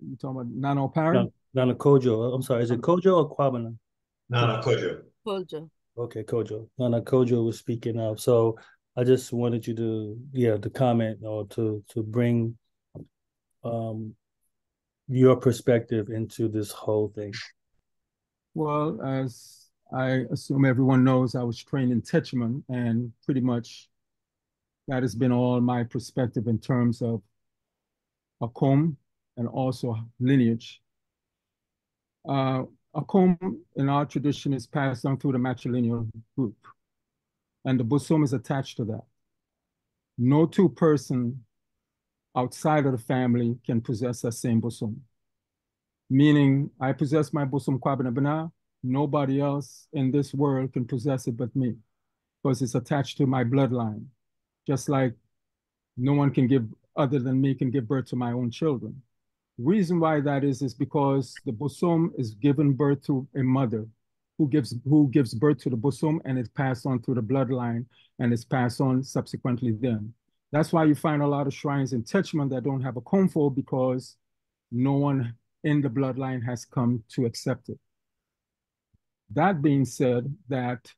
You talking about Nana Opara? Nana Kojo. I'm sorry, is it Kojo or Kwabena? Nana Kojo. Kojo. Okay, Kojo. Nana Kojo was speaking of. So I just wanted you to comment or to bring your perspective into this whole thing. Well, as I assume everyone knows, I was trained in Techiman, and pretty much that has been all my perspective in terms of Akom and also lineage. Akom in our tradition is passed down through the matrilineal group, and the bosom is attached to that. No two person outside of the family can possess that same bosom. Meaning, I possess my bosom Kwabena Bana, nobody else in this world can possess it but me, because it's attached to my bloodline. Just like no one can give, other than me, can give birth to my own children. The reason why that is because the bosom is given birth to a mother who gives birth to the bosom, and it's passed on through the bloodline, and it's passed on subsequently then. That's why you find a lot of shrines in Techiman that don't have a komfo, because no one in the bloodline has come to accept it. That being said, that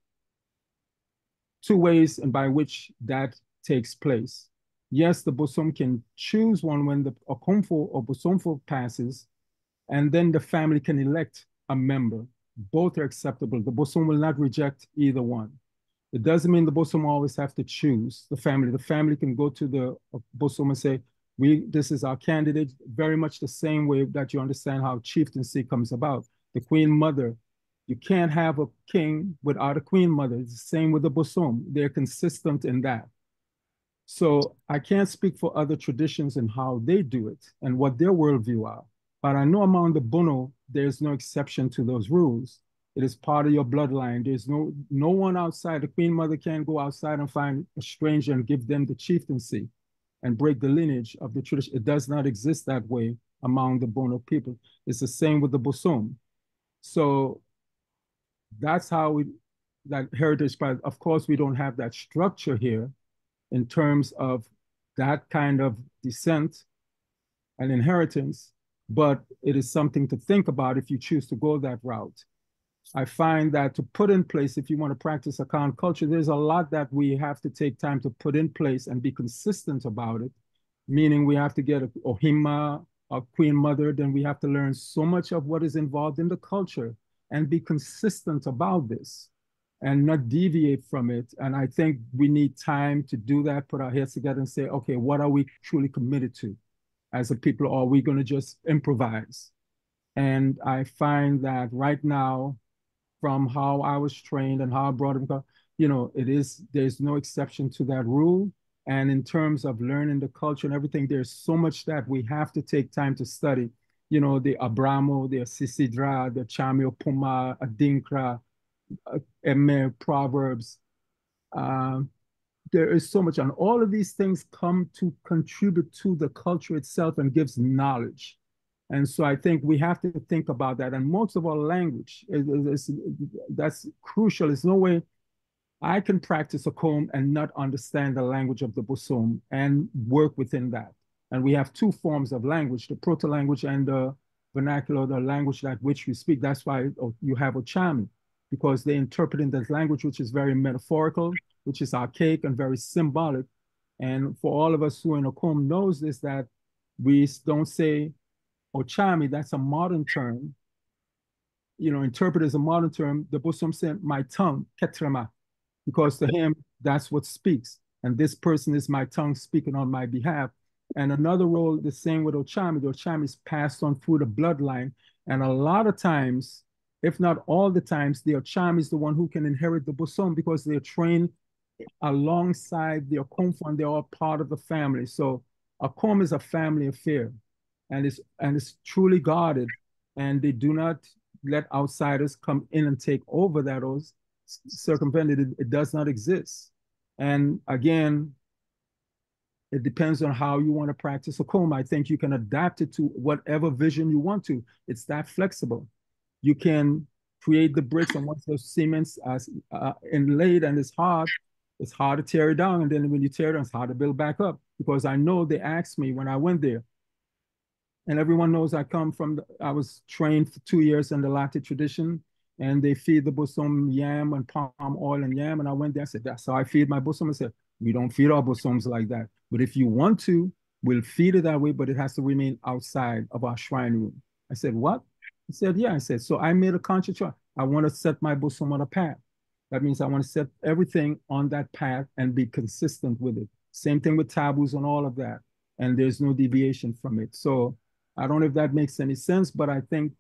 two ways and by which that takes place. Yes, the bosom can choose one when the okomfo or bosomfo passes, and then the family can elect a member. Both are acceptable. The bosom will not reject either one. It doesn't mean the bosom always have to choose the family. The family can go to the bosom and say, this is our candidate, very much the same way that you understand how chieftaincy comes about. The queen mother, you can't have a king without a queen mother. It's the same with the bosom. They're consistent in that. So I can't speak for other traditions and how they do it and what their worldview are. But I know among the Bono, there's no exception to those rules. It is part of your bloodline. There's no one outside. The queen mother can't go outside and find a stranger and give them the chieftaincy and break the lineage of the tradition. It does not exist that way among the Bono people. It's the same with the Bosom. So that's how that heritage part. Of course, we don't have that structure here in terms of that kind of descent and inheritance, but it is something to think about if you choose to go that route. I find that to put in place, if you want to practice Akan culture, there's a lot that we have to take time to put in place and be consistent about it, meaning we have to get a Ohima, a queen mother, then we have to learn so much of what is involved in the culture and be consistent about this and not deviate from it. And I think we need time to do that, put our heads together and say, okay, what are we truly committed to as a people, or are we going to just improvise? And I find that right now, from how I was trained and how I brought him, you know, there's no exception to that rule. And in terms of learning the culture and everything, there's so much that we have to take time to study. You know, the Abramo, the Sisidra, the Chamio Puma, Adinkra, Emer, Proverbs. There is so much, and all of these things come to contribute to the culture itself and gives knowledge. And so I think we have to think about that. And most of our language, that's crucial. There's no way I can practice Akom and not understand the language of the Bosom and work within that. And we have two forms of language, the proto-language and the vernacular, the language that which we speak. That's why you have Ochami, because they interpret in that language, which is very metaphorical, which is archaic and very symbolic. And for all of us who in Akom knows this, that we don't say Ochami, that's a modern term. You know, interpret as a modern term. The Bosom said, my tongue, Ketrama, because to him, that's what speaks. And this person is my tongue speaking on my behalf. And another role, the same with Ochami. The Ochami is passed on through the bloodline. And a lot of times, if not all the times, the Ochami is the one who can inherit the Bosom because they're trained alongside the Akomfo and they're all part of the family. So Akom is a family affair. And it's truly guarded and they do not let outsiders come in and take over that or circumvent it. It does not exist. And again, it depends on how you want to practice Akom. I think you can adapt it to whatever vision you want to. It's that flexible. You can create the bricks, and once the cement's inlaid and it's hard to tear it down. And then when you tear it down, it's hard to build back up. Because I know they asked me when I went there, and everyone knows I was trained for 2 years in the Lati tradition, and they feed the bosom yam and palm oil and yam. And I went there, I said, that's how I feed my bosom. I said, we don't feed our bosoms like that. But if you want to, we'll feed it that way, but it has to remain outside of our shrine room. I said, what? He said, yeah. I said, so I made a conscious choice. I want to set my bosom on a path. That means I want to set everything on that path and be consistent with it. Same thing with taboos and all of that. And there's no deviation from it. So I don't know if that makes any sense, but I think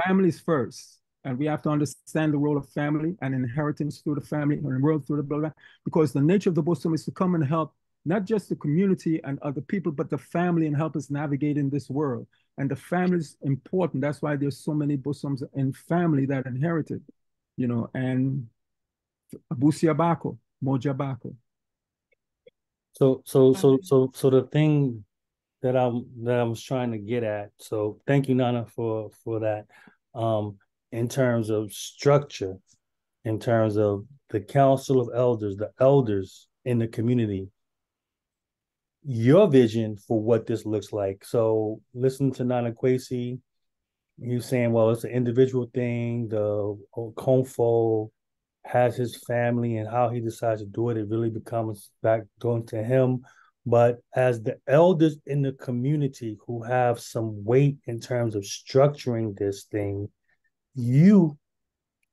families first. And we have to understand the role of family and inheritance through the family and world through the bloodline, because the nature of the bosom is to come and help not just the community and other people, but the family, and help us navigate in this world. And the family is important. That's why there's so many bosoms in family that inherited, and Abusia Bako, Moja Bako. So the thing that I was trying to get at. So thank you, Nana, for that. In terms of structure, in terms of the Council of Elders, the elders in the community, your vision for what this looks like. So listen to Nana Kwesi, you saying, well, it's an individual thing. The Konfo has his family, and how he decides to do it, it really becomes back going to him. But as the elders in the community who have some weight in terms of structuring this thing, you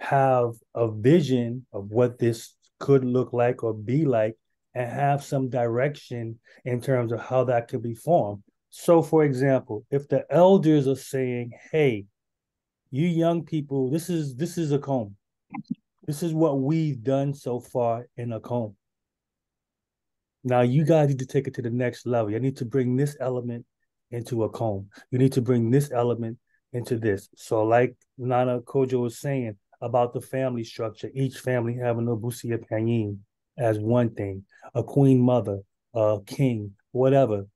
have a vision of what this could look like or be like, and have some direction in terms of how that could be formed. So, for example, if the elders are saying, hey, you young people, this is Akom. This is what we've done so far in Akom. Now you guys need to take it to the next level. You need to bring this element into Akom. You need to bring this element into this. So like Nana Kojo was saying about the family structure, each family having a Busia Panyin as one thing, a queen mother, a king, whatever.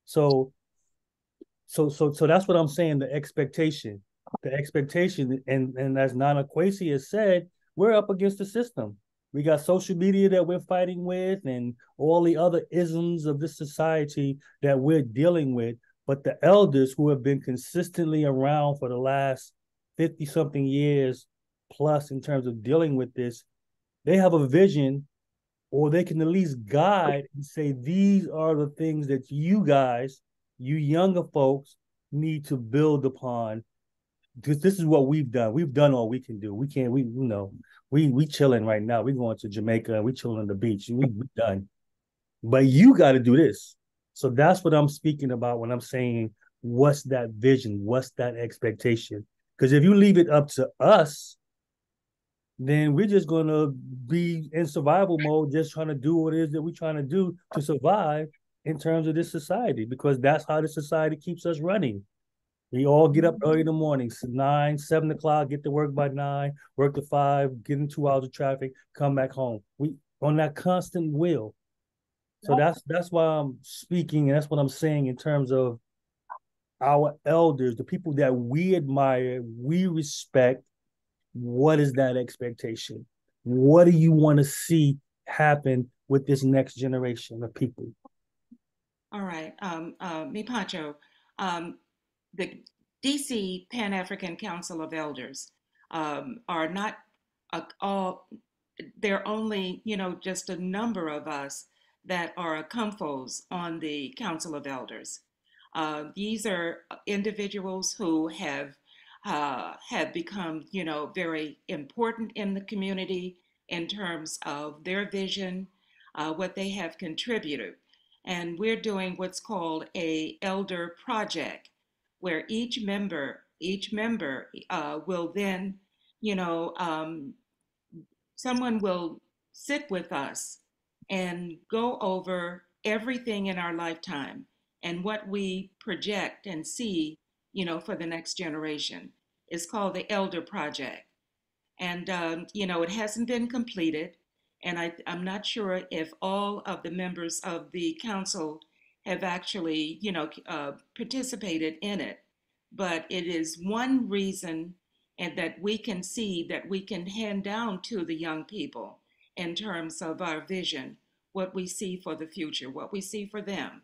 So that's what I'm saying, the expectation, and as Nana Kwesi has said, we're up against the system. We got social media that we're fighting with, and all the other isms of this society that we're dealing with. But the elders who have been consistently around for the last 50-something years plus in terms of dealing with this, they have a vision, or they can at least guide and say, these are the things that you guys, you younger folks, need to build upon. Because this is what we've done. We've done all we can do. We chilling right now. We're going to Jamaica and we chilling on the beach. We done. But you got to do this. So that's what I'm speaking about when I'm saying, what's that vision? What's that expectation? Because if you leave it up to us, then we're just going to be in survival mode, just trying to do what it is that we're trying to do to survive in terms of this society, because that's how the society keeps us running. We all get up early in the morning, 9, 7 o'clock, get to work by 9, work to 5, get in 2 hours of traffic, come back home. We on that constant wheel. So that's why I'm speaking, and that's what I'm saying in terms of our elders, the people that we admire, we respect. What is that expectation? What do you want to see happen with this next generation of people? All right, Mi Pancho, the DC Pan-African Council of Elders are not all, they're only, just a number of us that are Akomfos on the Council of Elders. These are individuals who have become, very important in the community in terms of their vision, what they have contributed. And we're doing what's called a elder project, where each member will then, someone will sit with us and go over everything in our lifetime and what we project and see for the next generation. It's called the Elder Project. And, it hasn't been completed. And I'm not sure if all of the members of the council have actually, participated in it. But it is one reason and that we can see that we can hand down to the young people in terms of our vision, what we see for the future, what we see for them.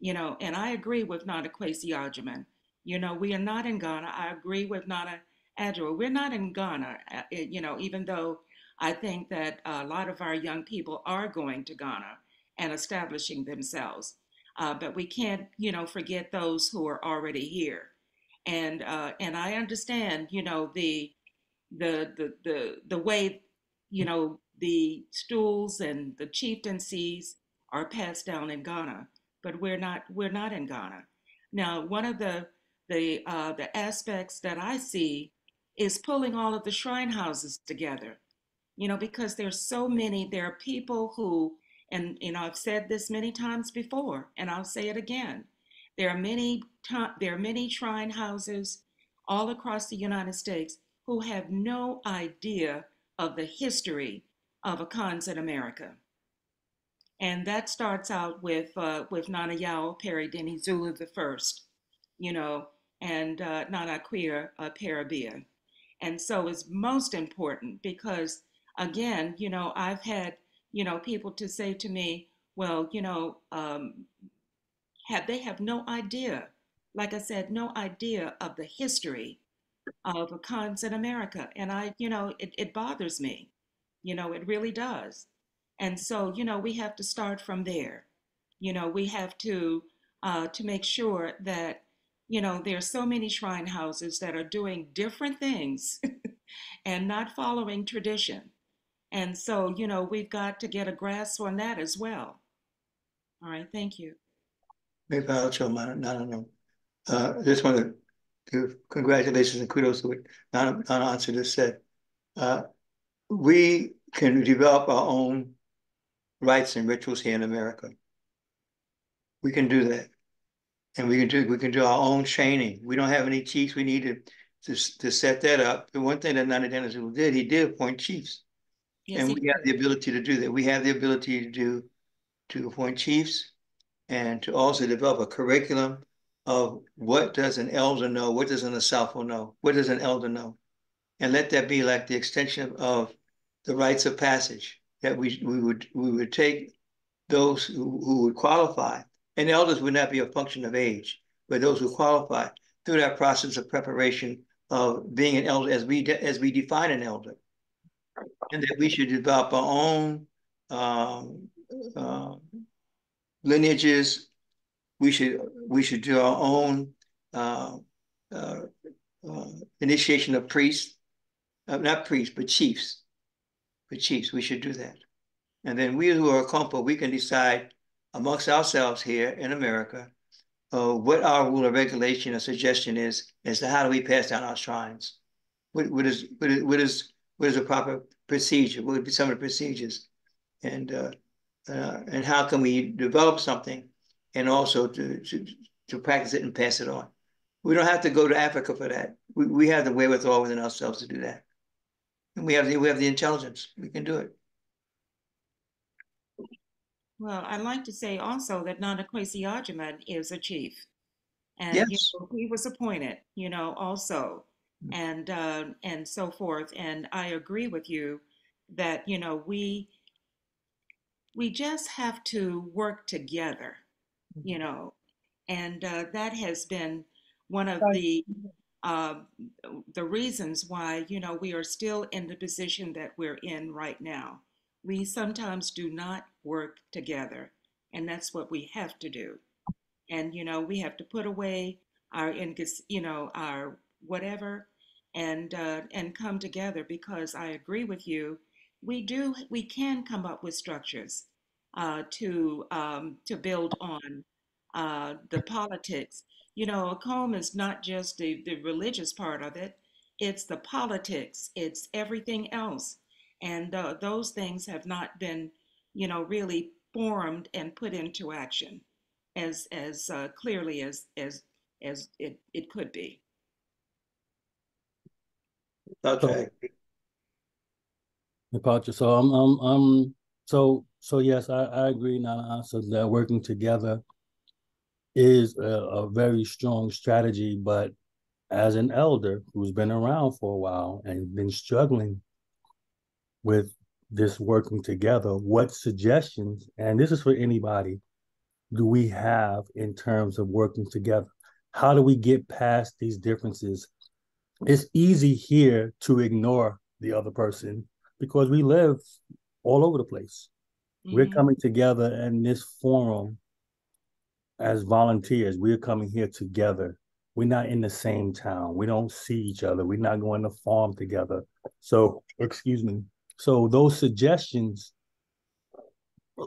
And I agree with Nana Kwesi Agyemang. We are not in Ghana. I agree with Nana Adjua. We're not in Ghana, even though I think that a lot of our young people are going to Ghana and establishing themselves. But we can't, forget those who are already here. And I understand, the way, the stools and the chieftaincies are passed down in Ghana, but we're not in Ghana. Now, one of the aspects that I see is pulling all of the shrine houses together, because there are people who, and I've said this many times before, and I'll say it again. There are many shrine houses all across the United States who have no idea of the history of Akans in America. And that starts out with Nana Yao Perry Deni Zulu the First, and Nana Queer Parabia. And so it's most important because, again, I've had, people to say to me, well, they have no idea, like I said, no idea of the history of cons in America. And it bothers me, it really does. And so, we have to start from there. We have to make sure that, there are so many shrine houses that are doing different things and not following tradition. And so, we've got to get a grasp on that as well. All right, thank you. Maybe I'll show my, no. I just want to give congratulations and kudos to what Nana Answer just said. We can develop our own rites and rituals here in America. We can do that. And we can do our own training. We don't have any chiefs. We need to set that up. The one thing that Nana Dennis did, he did appoint chiefs. Yes, and we have the ability to do that. We have the ability to appoint chiefs and to also develop a curriculum of what does an elder know, what does an Asafo know, what does an elder know, and let that be like the extension of the rites of passage, that we would take those who would qualify, and elders would not be a function of age, but those who qualify through that process of preparation of being an elder as we define an elder, and that we should develop our own lineages. We should do our own initiation of priests, not priests, but chiefs. For chiefs, we should do that. And then we who are Kompa, we can decide amongst ourselves here in America what our rule of regulation or suggestion is as to how do we pass down our shrines. What is the proper procedure? What would be some of the procedures? And how can we develop something and also to practice it and pass it on? We don't have to go to Africa for that. We have the wherewithal within ourselves to do that. And we have the intelligence. We can do it. Well, I'd like to say also that Nana Kwesi Agyemang is a chief. And yes, he was appointed, also, and so forth. And I agree with you that, we just have to work together, and that has been one of the reasons why, we are still in the position that we're in right now. We sometimes do not work together, and that's what we have to do. And, we have to put away our, our whatever, and come together, because I agree with you. We can come up with structures to build on the politics. Akom is not just the religious part of it, it's the politics, it's everything else. And those things have not been, really formed and put into action as clearly as as it could be. Okay. Departure. So so yes, I agree now. So that working together is a very strong strategy, but as an elder who's been around for a while and been struggling with this working together, what suggestions, and this is for anybody, do we have in terms of working together? How do we get past these differences? It's easy here to ignore the other person because we live all over the place. We're coming together in this forum as volunteers. We're coming here together. We're not in the same town. We don't see each other. We're not going to farm together. So, excuse me. So those suggestions,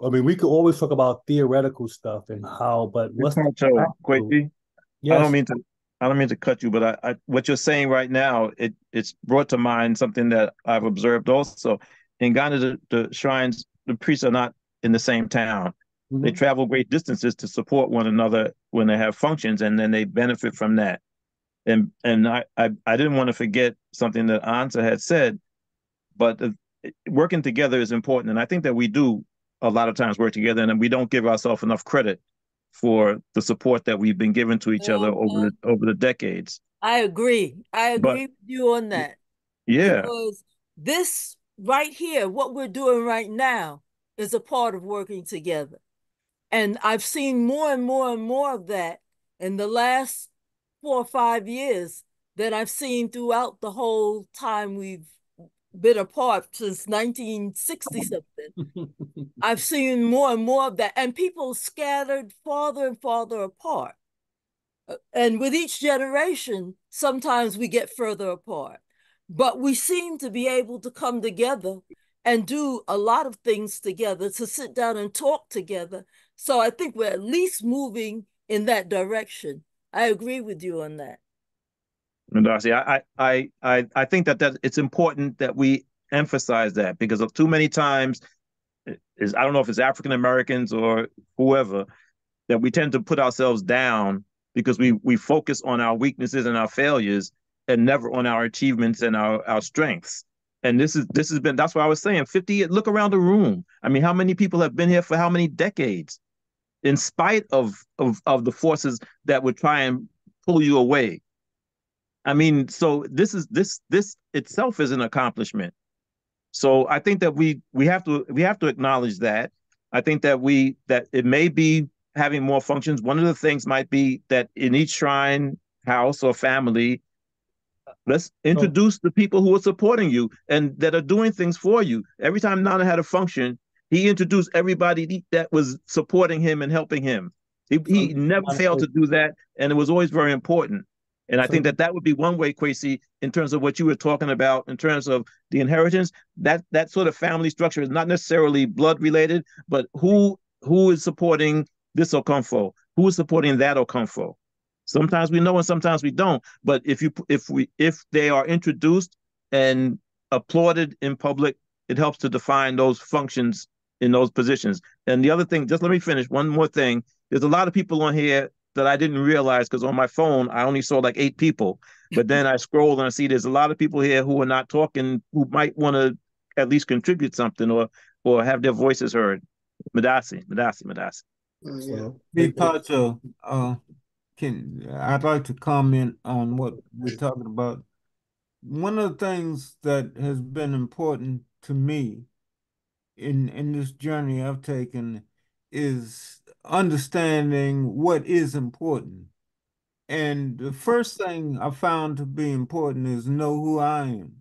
I mean, we could always talk about theoretical stuff and how, but what's the practical? I Yes. don't mean to cut you, but I what you're saying right now, it's brought to mind something that I've observed also. In Ghana, the shrines, the priests are not in the same town. They travel great distances to support one another when they have functions, and then they benefit from that. And I didn't want to forget something that Ansa had said, but working together is important, and I think that we do a lot of times work together, and we don't give ourselves enough credit for the support that we've been given to each other over the decades. I agree. I But agree with you on that. yeah, Because this right here, what we're doing right now, is a part of working together. And I've seen more and more and more of that in the last 4 or 5 years that I've seen throughout the whole time we've been apart since 1960 something. I've seen more and more of that, and people scattered farther and farther apart. And with each generation, sometimes we get further apart, but we seem to be able to come together and do a lot of things together, to sit down and talk together. So I think we're at least moving in that direction. I agree with you on that. Darcy, I think that it's important that we emphasize that, because of too many times is, I don't know if it's African Americans or whoever, that we tend to put ourselves down because we focus on our weaknesses and our failures and never on our achievements and our strengths. And this has been, that's why I was saying 50 years, look around the room. I mean, how many people have been here for how many decades, in spite of the forces that would try and pull you away? I mean, so this itself is an accomplishment. So I think that we have to acknowledge that. I think that it may be having more functions. One of the things might be that in each shrine, house, or family, let's introduce the people who are supporting you and that are doing things for you. Every time Nana had a function, he introduced everybody that was supporting him and helping him. He never failed to do that, and it was always very important. And I think that would be one way, Kwesi, in terms of what you were talking about, in terms of the inheritance, that sort of family structure is not necessarily blood related, but who is supporting this Okomfo? Who is supporting that Okomfo? Sometimes we know and sometimes we don't. But if they are introduced and applauded in public, it helps to define those functions in those positions. And the other thing, just let me finish one more thing. There's a lot of people on here that I didn't realize, because on my phone I only saw like 8 people. But then I scrolled and I see there's a lot of people here who are not talking, who might want to at least contribute something or have their voices heard. Madasi. Big Pacho, I'd like to comment on what we're talking about. One of the things that has been important to me in this journey I've taken is understanding what is important. And the first thing I found to be important is know who I am,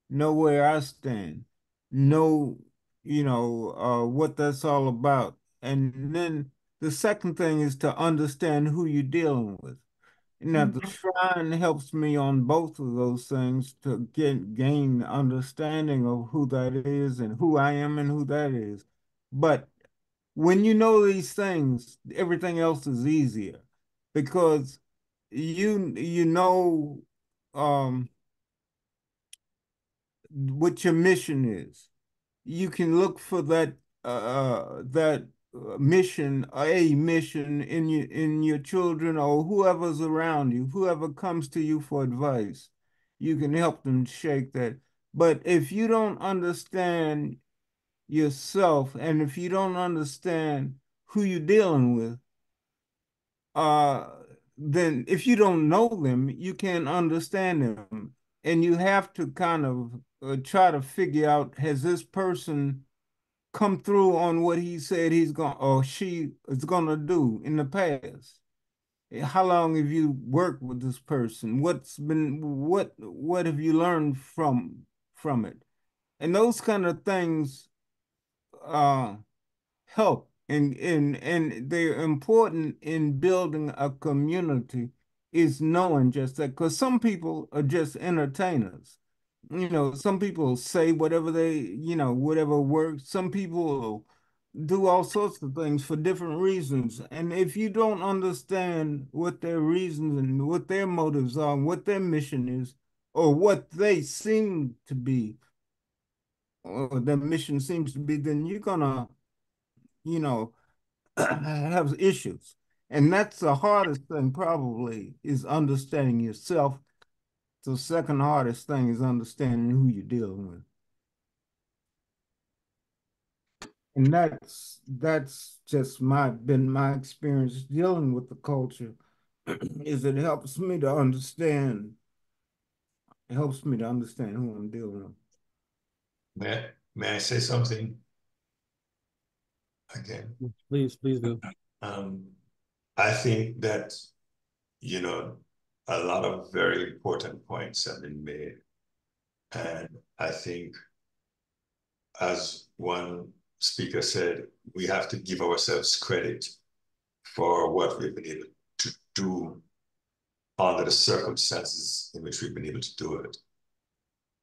know where I stand, know, what that's all about. And then the second thing is to understand who you're dealing with. Now, the shrine helps me on both of those things to gain understanding of who that is and who I am and who that is. But when you know these things, everything else is easier, because you know what your mission is. You can look for that mission, a mission in your children or whoever's around you, whoever comes to you for advice, you can help them shake that. But if you don't understand yourself and if you don't understand who you're dealing with, then if you don't know them, you can't understand them. And you have to kind of try to figure out, has this person come through on what he said he's going or she is going to do in the past? How long have you worked with this person? What have you learned from it? And those kind of things help and they're important in building a community, is knowing just that, because some people are just entertainers. You know, some people say whatever whatever works. Some people do all sorts of things for different reasons. And if you don't understand what their reasons and what their motives are, and what their mission is, or what they seem to be, or their mission seems to be, then you're gonna, you know, have issues. And that's the hardest thing probably, is understanding yourself. The second hardest thing is understanding who you're dealing with. And that's just been my experience dealing with the culture, is it helps me to understand, who I'm dealing with. May I say something again? Please do. I think that, you know, a lot of very important points have been made. And I think, as one speaker said, we have to give ourselves credit for what we've been able to do under the circumstances in which we've been able to do it.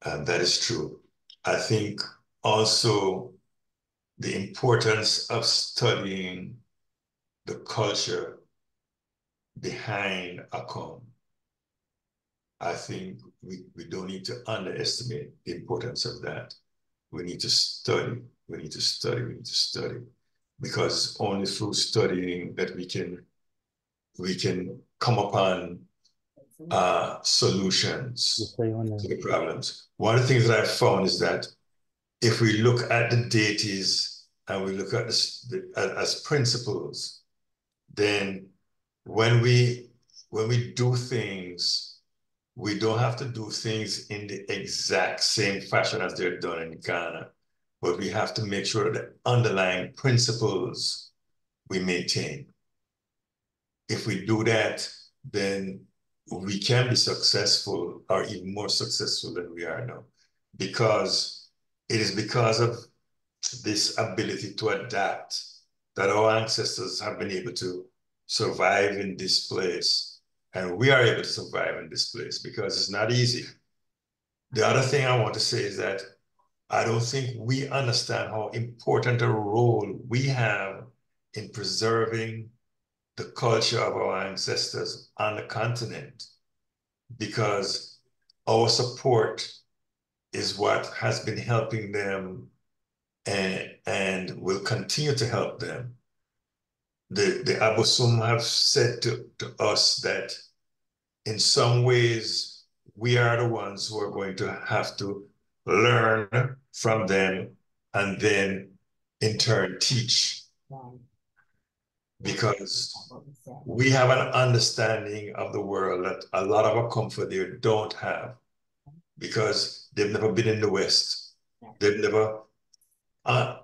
And that is true. I think also the importance of studying the culture behind Akom. I think we don't need to underestimate the importance of that. We need to study, we need to study, we need to study. Because it's only through studying that we can come upon solutions to the problems. One of the things that I've found is that if we look at the deities and we look at this as principles, then when we do things, we don't have to do things in the exact same fashion as they're done in Ghana, but we have to make sure that the underlying principles we maintain. If we do that, then we can be successful, or even more successful than we are now, because it is because of this ability to adapt that our ancestors have been able to survive in this place. And we are able to survive in this place because it's not easy. The other thing I want to say is that I don't think we understand how important a role we have in preserving the culture of our ancestors on the continent, because our support is what has been helping them and will continue to help them. The Abosom have said to us that in some ways, we are the ones who are going to have to learn from them and then in turn teach. Because we have an understanding of the world that a lot of our comfort there don't have, because they've never been in the West. They've never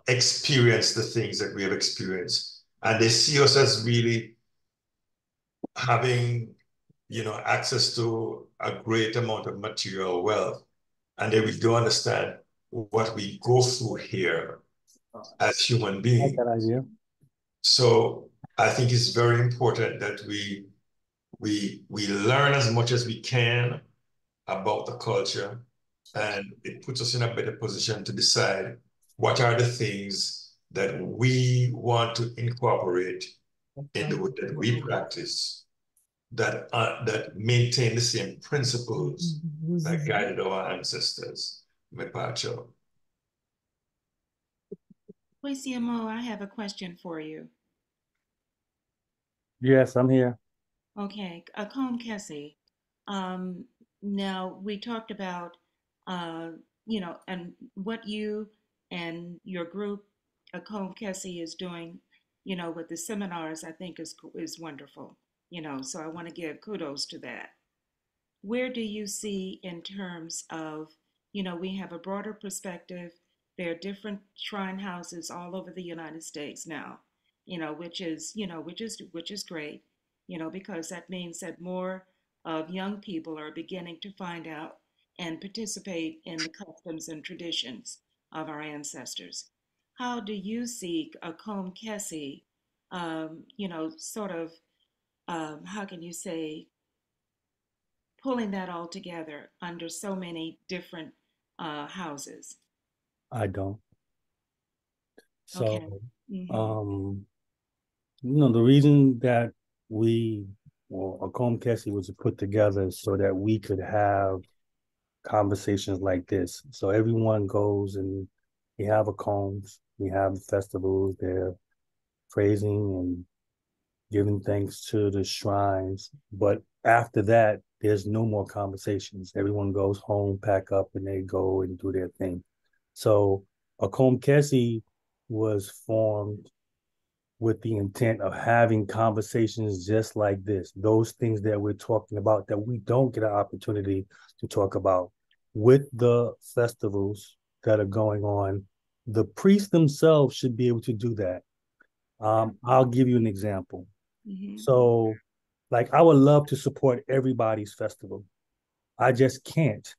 experienced the things that we have experienced. And they see us as really having, access to a great amount of material wealth. And they really do understand what we go through here as human beings. That idea. So I think it's very important that we learn as much as we can about the culture, and it puts us in a better position to decide what are the things that we want to incorporate in the way that we practice, that maintain the same principles that guided our ancestors. Mepacho. Kwesiamo, I have a question for you. Yes, I'm here. Okay, Combe Kessie. Um, Now we talked about, uh, and what you and your group, Combe Kessie, is doing, with the seminars. I think is wonderful. So I want to give kudos to that. Where do you see in terms of, we have a broader perspective. There are different shrine houses all over the United States now, which is great, because that means that more of young people are beginning to find out and participate in the customs and traditions of our ancestors. How do you see a Combe Kessie, sort of, how can you say, pulling that all together under so many different houses? I don't. Okay. So, Mm-hmm. um, the reason that a Combe Kessie was put together so that we could have conversations like this. So everyone goes and we have a combs, we have festivals, they're praising and giving thanks to the shrines. But after that, there's no more conversations. Everyone goes home, pack up, and they go and do their thing. So a Combe Kessie was formed with the intent of having conversations just like this, those things that we're talking about that we don't get an opportunity to talk about with the festivals that are going on. The priests themselves should be able to do that. I'll give you an example. Mm-hmm. So, like, I would love to support everybody's festival. I just can't.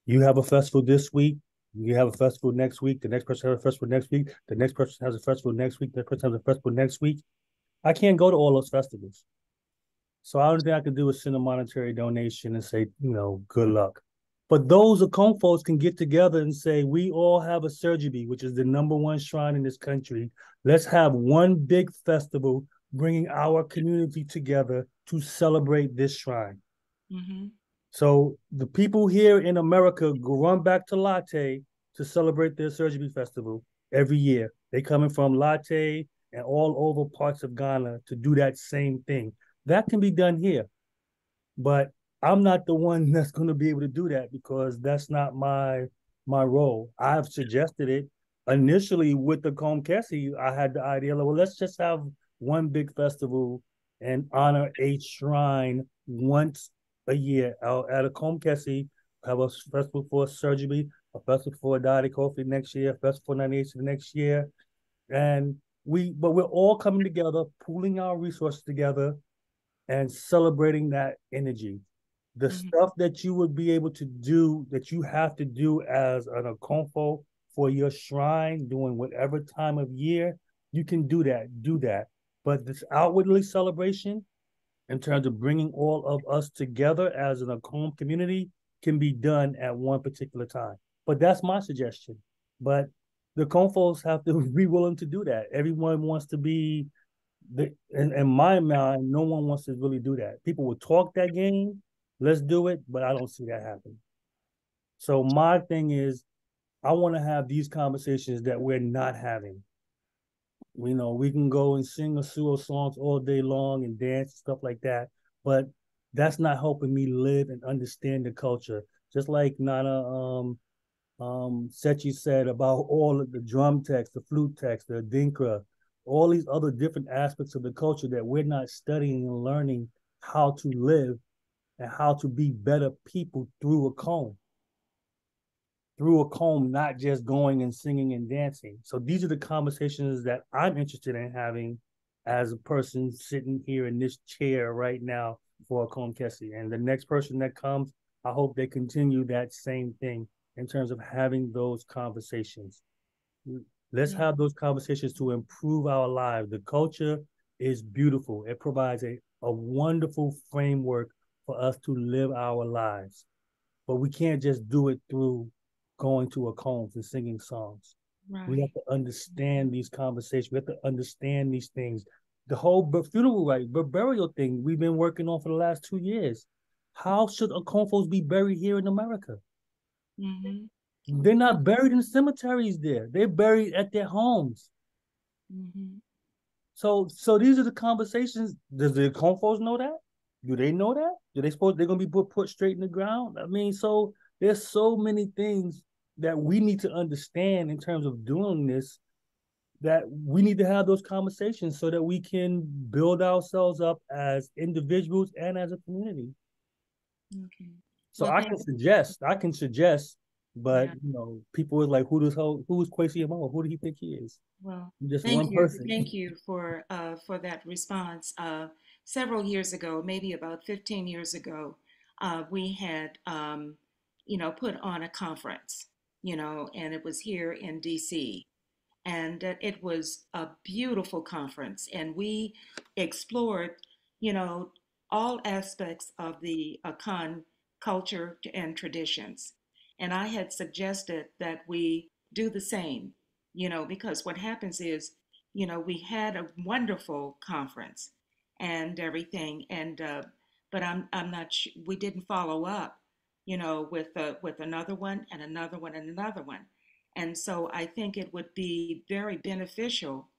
You have a festival this week. You have a festival next week. The next person has a festival next week. The next person has a festival next week. The next person has a festival next week. I can't go to all those festivals. So I don't think I could do is send a monetary donation and say, good luck. But those Acom folks can get together and say, we all have a Surgery, which is the #1 shrine in this country. Let's have one big festival bringing our community together to celebrate this shrine. Mm-hmm. So the people here in America go run back to Latte to celebrate their Surgery Festival every year. They coming from Latte and all over parts of Ghana to do that same thing. That can be done here. But I'm not the one that's going to be able to do that because that's not my role. I've suggested it initially with the Combe Kessie. I had the idea, well, let's just have one big festival and honor a shrine once a year. At a Combe Kessie, have a festival for Surgery, a festival for Dadi Kofi next year, a festival for 98 the next year, and we're all coming together, pooling our resources together and celebrating that energy. The Mm-hmm. stuff that you would be able to do, that you have to do as an Akonfo for your shrine during whatever time of year, you can do that. But this outwardly celebration, in terms of bringing all of us together as an Akom community, can be done at one particular time. But that's my suggestion. But the Confos have to be willing to do that. Everyone wants to be in my mind, no one wants to really do that. People will talk that game, let's do it, but I don't see that happening. So my thing is, I want to have these conversations that we're not having. We can go and sing Asuo songs all day long and dance and stuff like that, but that's not helping me live and understand the culture. Just like Nana Sechi said about all of the drum text, the flute text, the Adinkra, all these other different aspects of the culture that we're not studying and learning how to live and how to be better people through a comb, not just going and singing and dancing. So these are the conversations that I'm interested in having as a person sitting here in this chair right now for a Combe Kessie. And the next person that comes, I hope they continue that same thing in terms of having those conversations. Let's have those conversations to improve our lives. The culture is beautiful. It provides a wonderful framework for us to live our lives. But we can't just do it through going to a combs and singing songs. Right. We have to understand these conversations. We have to understand these things. The whole funeral right, burial thing we've been working on for the last 2 years. How should Akonfos be buried here in America? Mm-hmm. They're not buried in cemeteries there. They're buried at their homes. Mm-hmm. So these are the conversations. Does the Confos know that? Do they know that? Do they suppose they're gonna be put straight in the ground? I mean, so there's so many things that we need to understand in terms of doing this, that we need to have those conversations so that we can build ourselves up as individuals and as a community. Okay. So Well, I can suggest, but yeah. people are like, who's Kwesi Amon? Who do he think he is? Well, I'm just one person. thank you for that response. Several years ago, maybe about 15 years ago, we had put on a conference, and it was here in DC. And it was a beautiful conference, and we explored, all aspects of the Akan culture and traditions. And I had suggested that we do the same, because what happens is, we had a wonderful conference and everything, and but I'm not sure we didn't follow up, with another one and another one and another one. And so I think it would be very beneficial,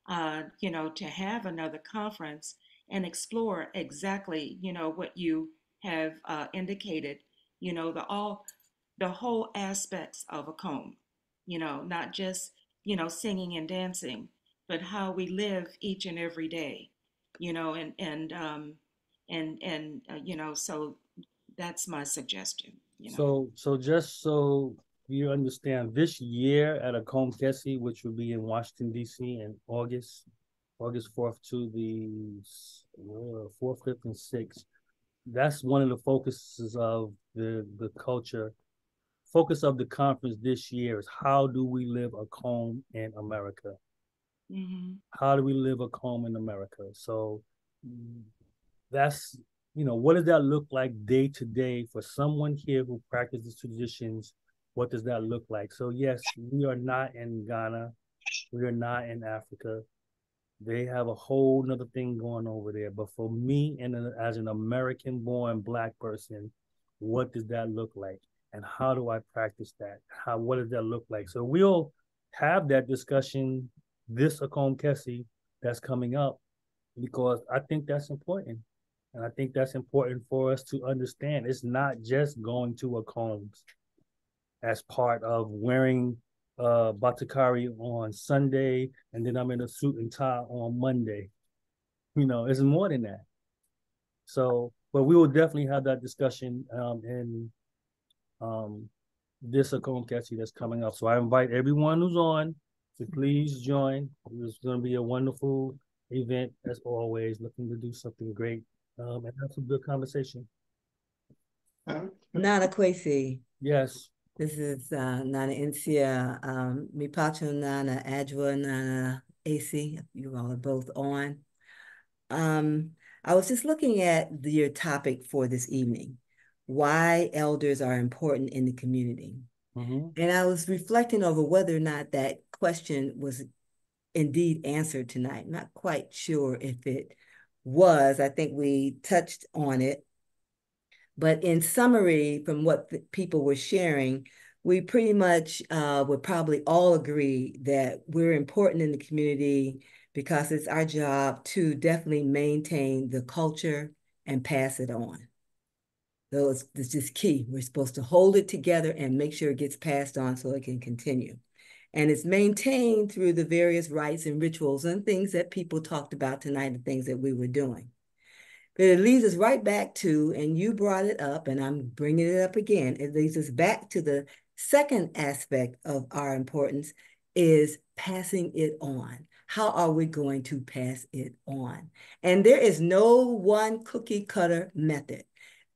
to have another conference and explore exactly, what you have indicated, the whole aspects of a comb, not just, singing and dancing, but how we live each and every day, so that's my suggestion. So just so you understand, this year at a Comcasi, which will be in Washington D.C. in August 4th to the 4th, 5th, and 6th. That's one of the focuses of the culture. Focus of the conference this year is how do we live a comb in America? Mm-hmm. How do we live a comb in America? So that's, what does that look like day to day for someone here who practices traditions? What does that look like? So yes, we are not in Ghana. We are not in Africa. They have a whole nother thing going over there. But for me, as an American-born Black person, what does that look like? And how do I practice that? What does that look like? So we'll have that discussion this Akom Kesi that's coming up, because I think that's important. And I think that's important for us to understand. It's not just going to a Combs as part of wearing Batakari on Sunday and then I'm in a suit and tie on Monday. It's more than that. So, but we will definitely have that discussion in this Akom Kesi that's coming up. So I invite everyone who's on to please join. It's going to be a wonderful event as always, looking to do something great and have some good conversation. Nana Kwesi. Yes. This is Nana Insia, Mipacho Nana Adjua Nana AC. You all are both on. I was just looking at your topic for this evening, why elders are important in the community. Mm-hmm. And I was reflecting over whether or not that question was indeed answered tonight. Not quite sure if it was. I think we touched on it. But in summary, from what the people were sharing, we pretty much would probably all agree that we're important in the community because it's our job to definitely maintain the culture and pass it on. So it's just key. We're supposed to hold it together and make sure it gets passed on so it can continue. And it's maintained through the various rites and rituals and things that people talked about tonight, and things that we were doing. But it leads us right back to, and you brought it up, and I'm bringing it up again, it leads us back to the second aspect of our importance, is passing it on. How are we going to pass it on? And there is no one cookie cutter method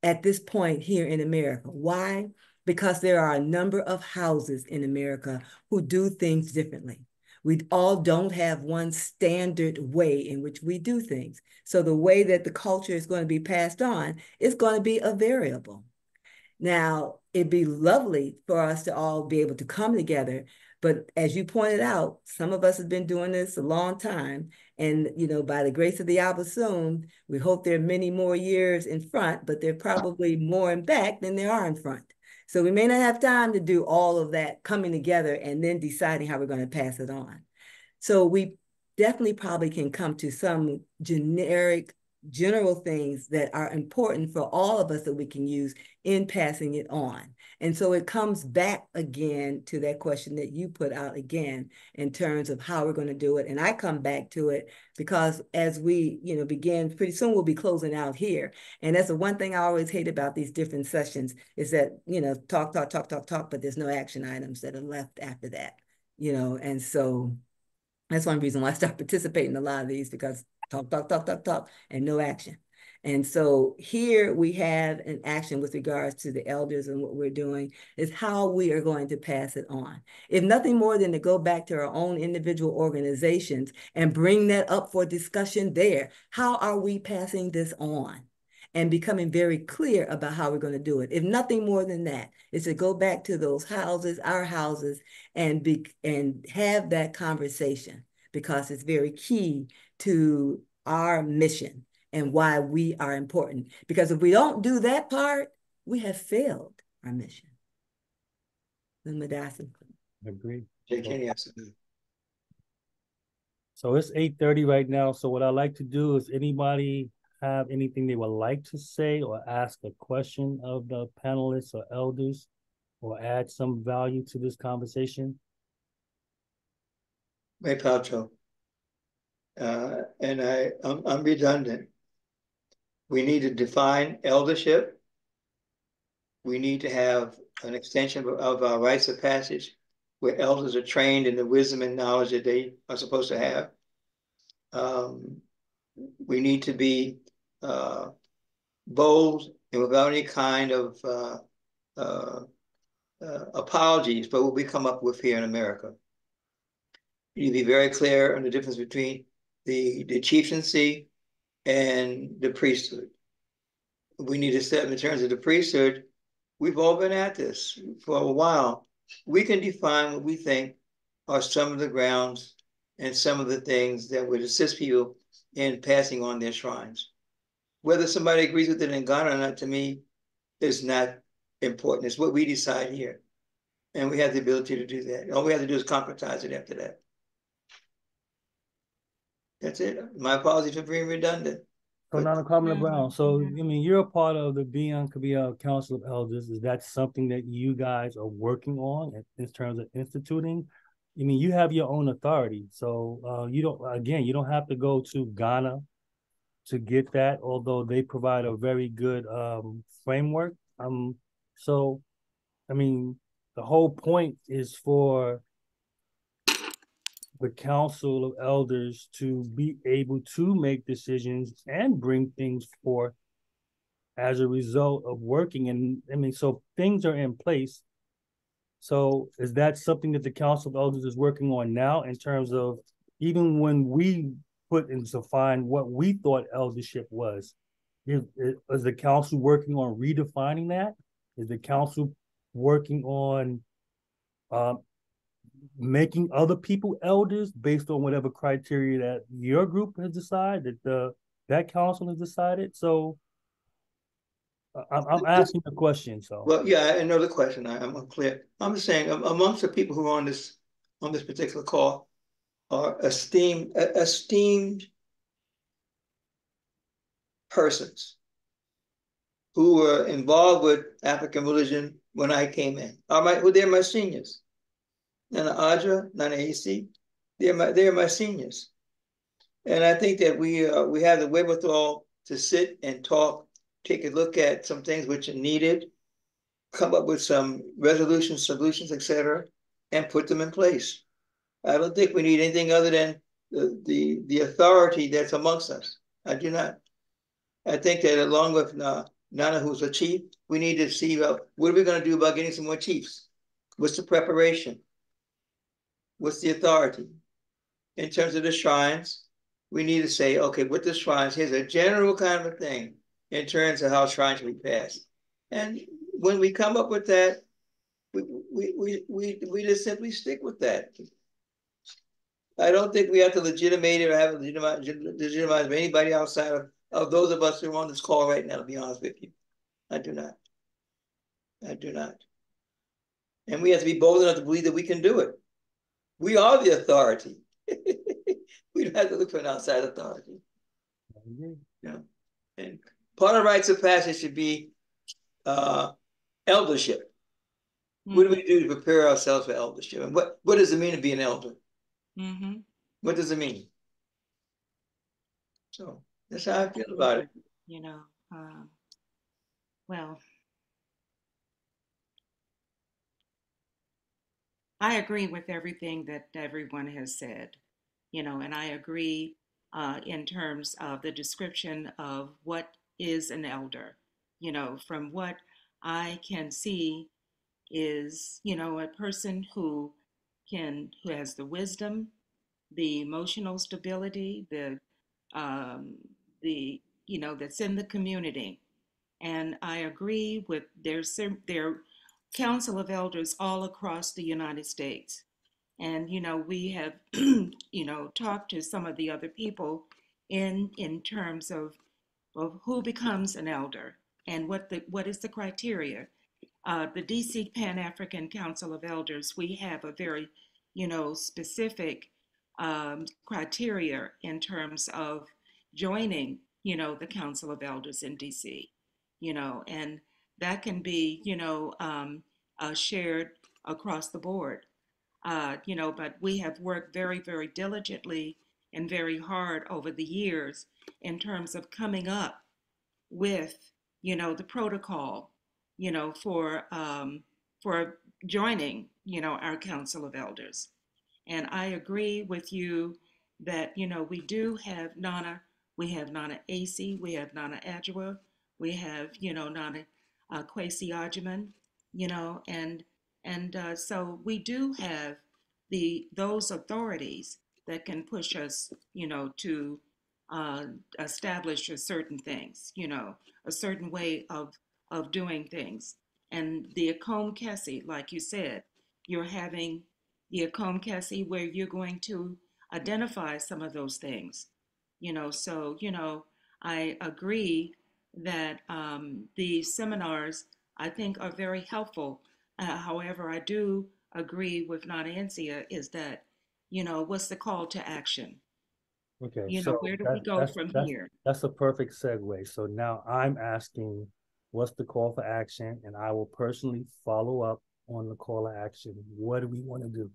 at this point here in America. Why? Because there are a number of houses in America who do things differently. We all don't have one standard way in which we do things. So the way that the culture is going to be passed on is going to be a variable. Now, it'd be lovely for us to all be able to come together. But as you pointed out, some of us have been doing this a long time. And, by the grace of the Abasum, we hope there are many more years in front, but there are probably more in back than there are in front. So we may not have time to do all of that coming together and then deciding how we're going to pass it on. So we definitely probably can come to some general things that are important for all of us that we can use in passing it on. And so it comes back again to that question that you put out again in terms of how we're going to do it. And I come back to it because as we, begin, pretty soon we'll be closing out here. And that's the one thing I always hate about these different sessions is that, talk, but there's no action items that are left after that, and so that's one reason why I stopped participating in a lot of these, because talk, and no action. And so here we have an action with regards to the elders, and what we're doing is how we are going to pass it on. If nothing more than to go back to our own individual organizations and bring that up for discussion there. How are we passing this on? And becoming very clear about how we're going to do it. If nothing more than that, is to go back to those houses, our houses, and have that conversation, because it's very key to our mission and why we are important. Because if we don't do that part, we have failed our mission. Agreed. So it's 8:30 right now. So what I like to do is, anybody have anything they would like to say or ask a question of the panelists or elders, or add some value to this conversation? Ray Paltrow. And I'm redundant. We need to define eldership. We need to have an extension of our rites of passage, where elders are trained in the wisdom and knowledge that they are supposed to have. We need to be bold and without any kind of apologies for what we come up with here in America. You need to be very clear on the difference between the chieftaincy and the priesthood. We need to set in terms of the priesthood. We've all been at this for a while. We can define what we think are some of the grounds and some of the things that would assist people in passing on their shrines. Whether somebody agrees with it in Ghana or not, to me, is not important. It's what we decide here. And we have the ability to do that. All we have to do is concretize it after that. That's it. My apologies for being redundant. So Nana Carmen Brown, so you're a part of the Bian Kabia Council of Elders. Is that something that you guys are working on in terms of instituting? You have your own authority. So you don't have to go to Ghana to get that, although they provide a very good framework. So the whole point is for the Council of Elders to be able to make decisions and bring things forth as a result of working. And so things are in place. So is that something that the Council of Elders is working on now, in terms of, even when we put and define what we thought eldership was, is the council working on redefining that? Is the council working on making other people elders based on whatever criteria that your group has decided, that council has decided? So I'm asking the question. So well, yeah, I know the question. I'm unclear. I'm just saying, amongst the people who are on this particular call are esteemed persons who were involved with African religion when I came in. They're my seniors. Nana Audra, Nana AC, they're my seniors. And I think that we have the wherewithal to sit and talk, take a look at some things which are needed, come up with some resolutions, solutions, etc., and put them in place. I don't think we need anything other than the authority that's amongst us. I do not. I think that along with Nana, who's a chief, we need to see what are we going to do about getting some more chiefs? What's the preparation? What's the authority? In terms of the shrines, we need to say, okay, with the shrines, here's a general kind of a thing in terms of how shrines should be passed. And when we come up with that, we just simply stick with that. I don't think we have to legitimate it or have it legitimize anybody outside of those of us who are on this call right now, to be honest with you. I do not. I do not. And we have to be bold enough to believe that we can do it. We are the authority. We don't have to look for an outside authority. Yeah. And part of rites of passage should be eldership. Mm-hmm. What do we do to prepare ourselves for eldership? And what does it mean to be an elder? Mm-hmm. What does it mean? So that's how I feel about it. You know, well, I agree with everything that everyone has said, you know, and I agree in terms of the description of what is an elder. You know, from what I can see is, you know, a person who has the wisdom, the emotional stability, the you know, that's in the community. And I agree with their council of elders all across the United States. And, you know, we have, you know, talked to some of the other people in terms of who becomes an elder and what is the criteria. The DC Pan-African Council of Elders, we have a very, you know, specific criteria in terms of joining, you know, the Council of Elders in DC, you know, and that can be, you know, shared across the board, you know, but we have worked very, very diligently and very hard over the years in terms of coming up with, you know, the protocol, you know, for joining, you know, our Council of Elders. And I agree with you that, you know, we do have Nana, we have Nana AC, we have Nana Adjua, we have, you know, Nana Kwesi Ajiman, you know, and so we do have those authorities that can push us, you know, to establish a certain things, you know, a certain way of doing things. And the Akom Kesi, like you said, you're having the Akom Kesi where you're going to identify some of those things, you know. So, you know, I agree that the seminars I think are very helpful. However, I do agree with Nanancia is that, you know, what's the call to action? Okay, You know, so where do we go from here? That's a perfect segue. So now I'm asking, what's the call for action? And I will personally follow up on the call to action. What do we want to do?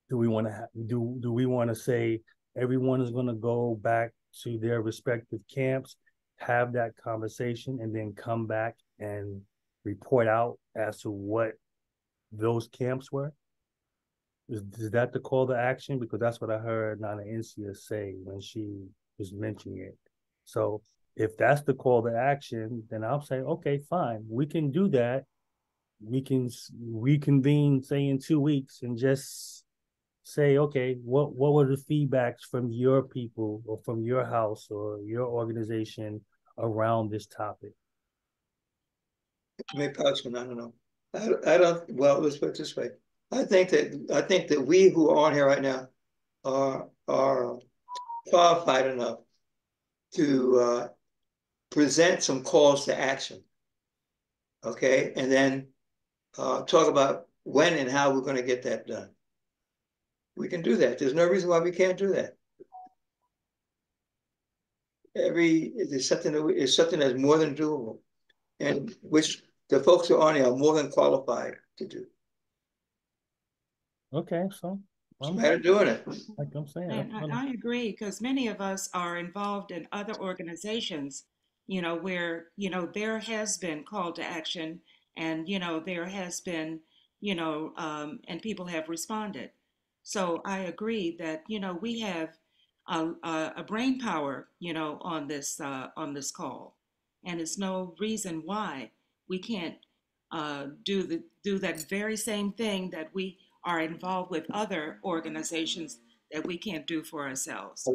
Do we want to do we want to say everyone is going to go back to their respective camps, have that conversation, and then come back and report out as to what those camps were? Is that the call to action? Because that's what I heard Nanancia say when she was mentioning it. So if that's the call to action, then I'll say, okay, fine, we can do that. We can reconvene, say, in 2 weeks and just say, okay, what were the feedbacks from your people or from your house or your organization around this topic? Maybe I don't know. I don't, well, let's put it this way. I think that we who are on here right now are qualified enough to present some calls to action. Okay, and then talk about when and how we're going to get that done. We can do that. There's no reason why we can't do that. It's something that's more than doable, and which the folks who are on here are more than qualified to do. Okay, so it's a matter of doing it. Like I'm saying, and I agree, because many of us are involved in other organizations, you know, where, you know, there has been call to action, and, you know, there has been, you know, and people have responded. So I agree that, you know, we have a brain power, you know, on this call, and it's no reason why we can't do that very same thing that we are involved with other organizations that we can't do for ourselves.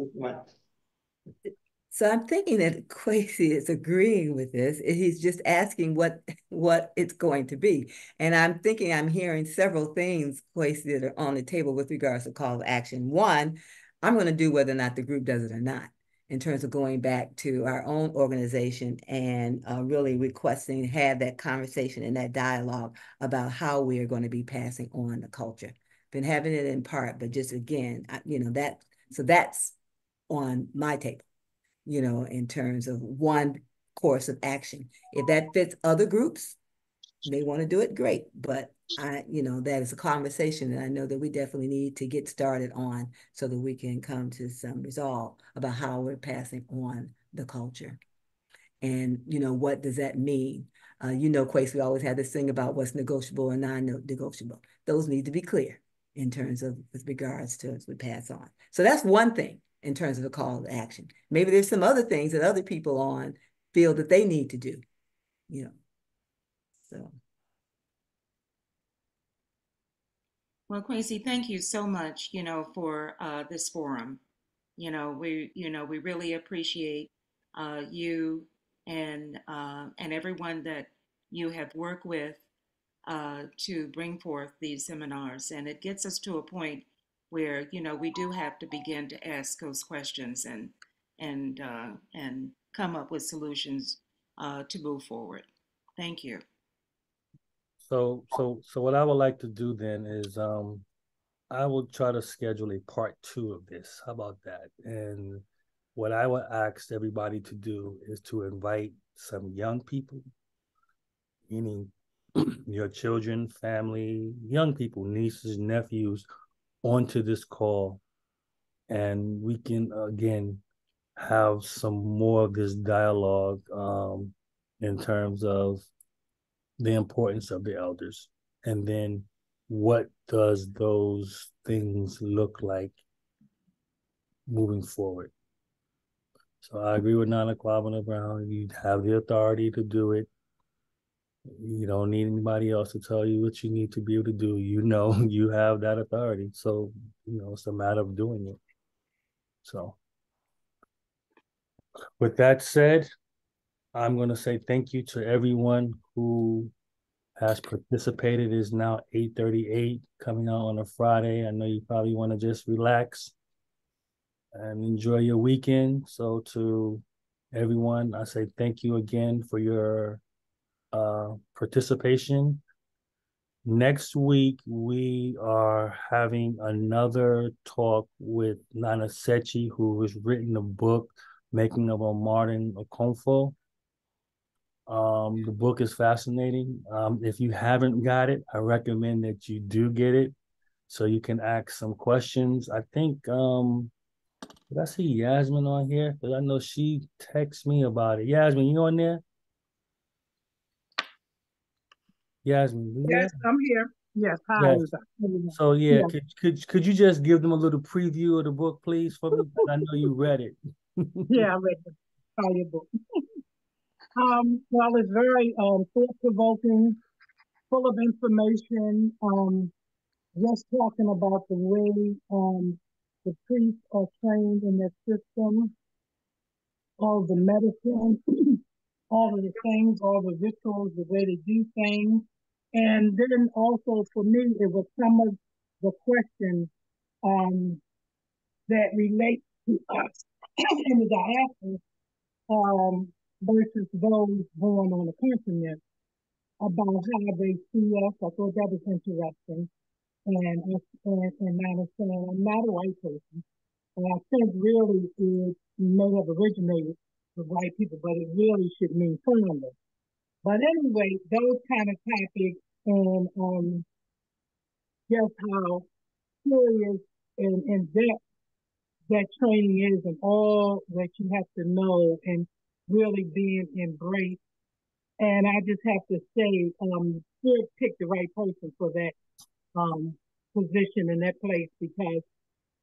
So I'm thinking that Kwesi is agreeing with this. He's just asking what it's going to be. And I'm thinking I'm hearing several things, Kwesi, that are on the table with regards to call to action. One, I'm going to do whether or not the group does it or not. in terms of going back to our own organization and really requesting to have that conversation and that dialogue about how we are going to be passing on the culture. Been having it in part, but just again, that's on my table, in terms of one course of action. If that fits other groups, they want to do it, great. But that is a conversation that I know that we definitely need to get started on so that we can come to some resolve about how we're passing on the culture. And, what does that mean? Quace, we always have this thing about what's negotiable and non-negotiable. Those need to be clear in terms of with regards to as we pass on. So that's one thing in terms of a call to action. Maybe there's some other things that other people feel that they need to do, so. Well, Quincy, thank you so much, for this forum. We really appreciate you and everyone that you have worked with to bring forth these seminars. And it gets us to a point where, we do have to begin to ask those questions and come up with solutions to move forward. Thank you. So what I would like to do then is I will try to schedule a part 2 of this. How about that? And what I would ask everybody to do is to invite some young people, meaning your children, family, young people, nieces, nephews, onto this call. And we can, again, have some more of this dialogue in terms of the importance of the elders. And then what does those things look like moving forward? So I agree with Nana Kwabena Brown. You have the authority to do it. You don't need anybody else to tell you what you need to be able to do. You have that authority. So, it's a matter of doing it. So with that said, I'm going to say thank you to everyone who has participated. It is now 8:38, coming out on a Friday. I know you probably want to just relax and enjoy your weekend. So to everyone, I say thank you again for your participation. Next week, we are having another talk with Nana Sechi, who has written a book, Making of a Modern Okonfo. The book is fascinating. If you haven't got it, I recommend that you do get it so you can ask some questions. I think, did I see Yasmin on here? Because I know she texted me about it. Yasmin, you on there? Yasmin, you Yes, there? I'm here. Yes, hi. Yes. Everyone. So yeah, Yeah. could you just give them a little preview of the book, please, for me? I know you read it. Yeah, I read the entire book. Well, it's very thought-provoking, full of information. Just talking about the way the priests are trained in their system, all the medicine, all of the things, all the rituals, the way they do things. And then also for me, it was some of the questions that relate to us in the diaspora versus those born on the continent about how they see us. I thought that was interesting. And not saying I'm not a white person. And I think really it may have originated with white people, but it really should mean foreigners. But anyway, those kind of topics and just how curious and in depth that training is and all that you have to know and really being embraced. And I just have to say, Spirit picked the right person for that position in that place because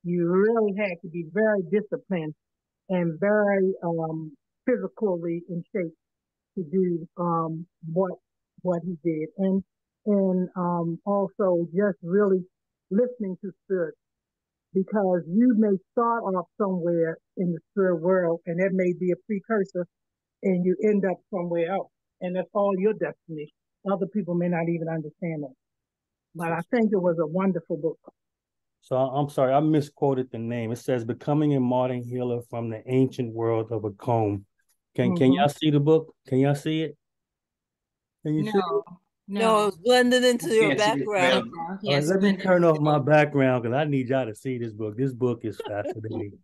you really had to be very disciplined and very physically in shape to do what he did, and also just really listening to Spirit because you may start off somewhere in the spirit world and that may be a precursor and you end up somewhere else. And that's all your destiny. Other people may not even understand that. But I think it was a wonderful book. So I'm sorry, I misquoted the name. It says Becoming a Modern Healer from the Ancient World of Acome. Can y'all see the book? Can y'all see it? Can you see it? No, it's blended into your background. All right, let me turn off my background because I need y'all to see this book. This book is fascinating.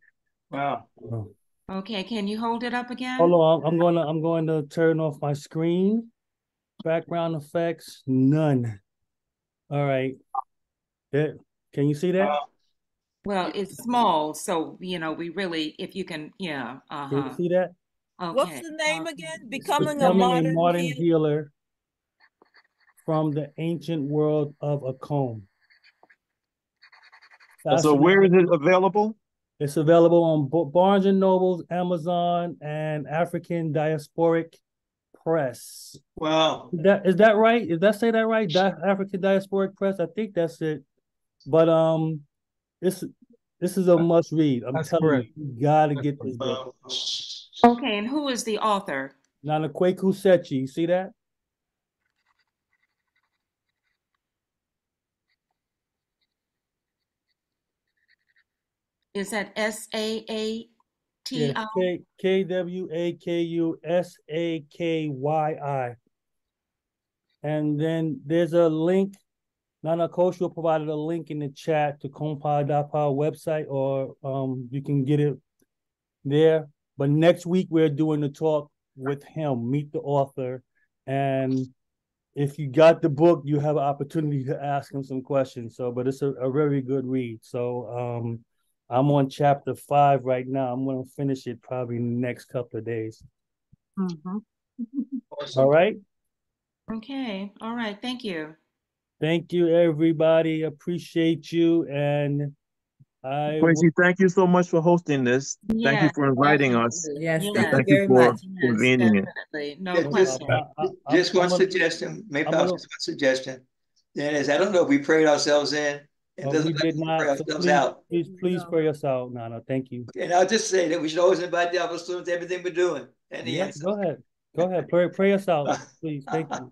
Wow. Okay, can you hold it up again? Hold on, I'm going to turn off my screen. Background effects, none. All right. Can you see that? Well, it's small, so we really, if you can, yeah. Can you see that? Okay. What's the name again? Becoming a Modern Healer from the Ancient World of Acome. So where is it available? It's available on Barnes and Noble, Amazon, and African Diasporic Press. Wow. Is that right? Did that say that right? African Diasporic Press? I think that's it. But this is a must read. I'm telling you gotta get this book. Okay, and who is the author? Nana Kwaku Sechi. You see that? Is that SAATI? Yes, KWAKUSAKYI. And then there's a link. Nana Kosho provided a link in the chat to Compa Dapa website, or you can get it there. But next week we're doing the talk with him, meet the author. And if you got the book, you have an opportunity to ask him some questions. So, but it's a very good read. So I'm on chapter 5 right now. I'm going to finish it probably in the next couple of days. Awesome. All right. Okay. All right. Thank you. Thank you, everybody. Appreciate you. And Quincy, thank you so much for hosting this. Thank you for inviting us. Yes, thank you for convening it. No question. Just one suggestion, maybe just one suggestion. That is, I don't know if we prayed ourselves in. We did not. So please pray us out, Nana. Thank you. And I'll just say that we should always invite the other students to everything we're doing. And go ahead. Go ahead. Pray us out, please. Thank you.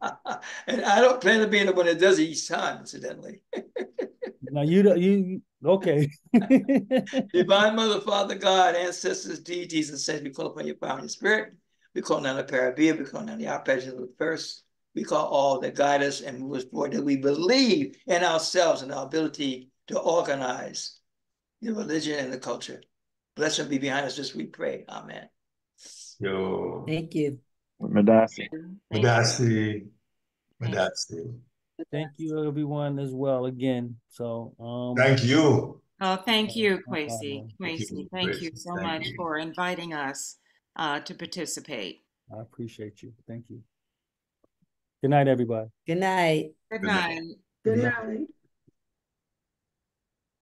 And I don't plan to be the one that does it each time, incidentally. Now you okay. Divine Mother, Father God, ancestors, deities, and saints, we call upon your power and spirit. We call down the Parabia, we call down the arpeggios of the first. We call all that guide us and move us forward, that we believe in ourselves and our ability to organize the religion and the culture. Bless and be behind us as we pray. Amen. Yo. Thank you. Madasi. Madasi. Thank you, everyone, as well. Again, so thank you. Oh, thank you, Kwesi. Thank you so much for inviting us to participate. I appreciate you. Thank you. Good night, everybody. Good night. Good night. Good night.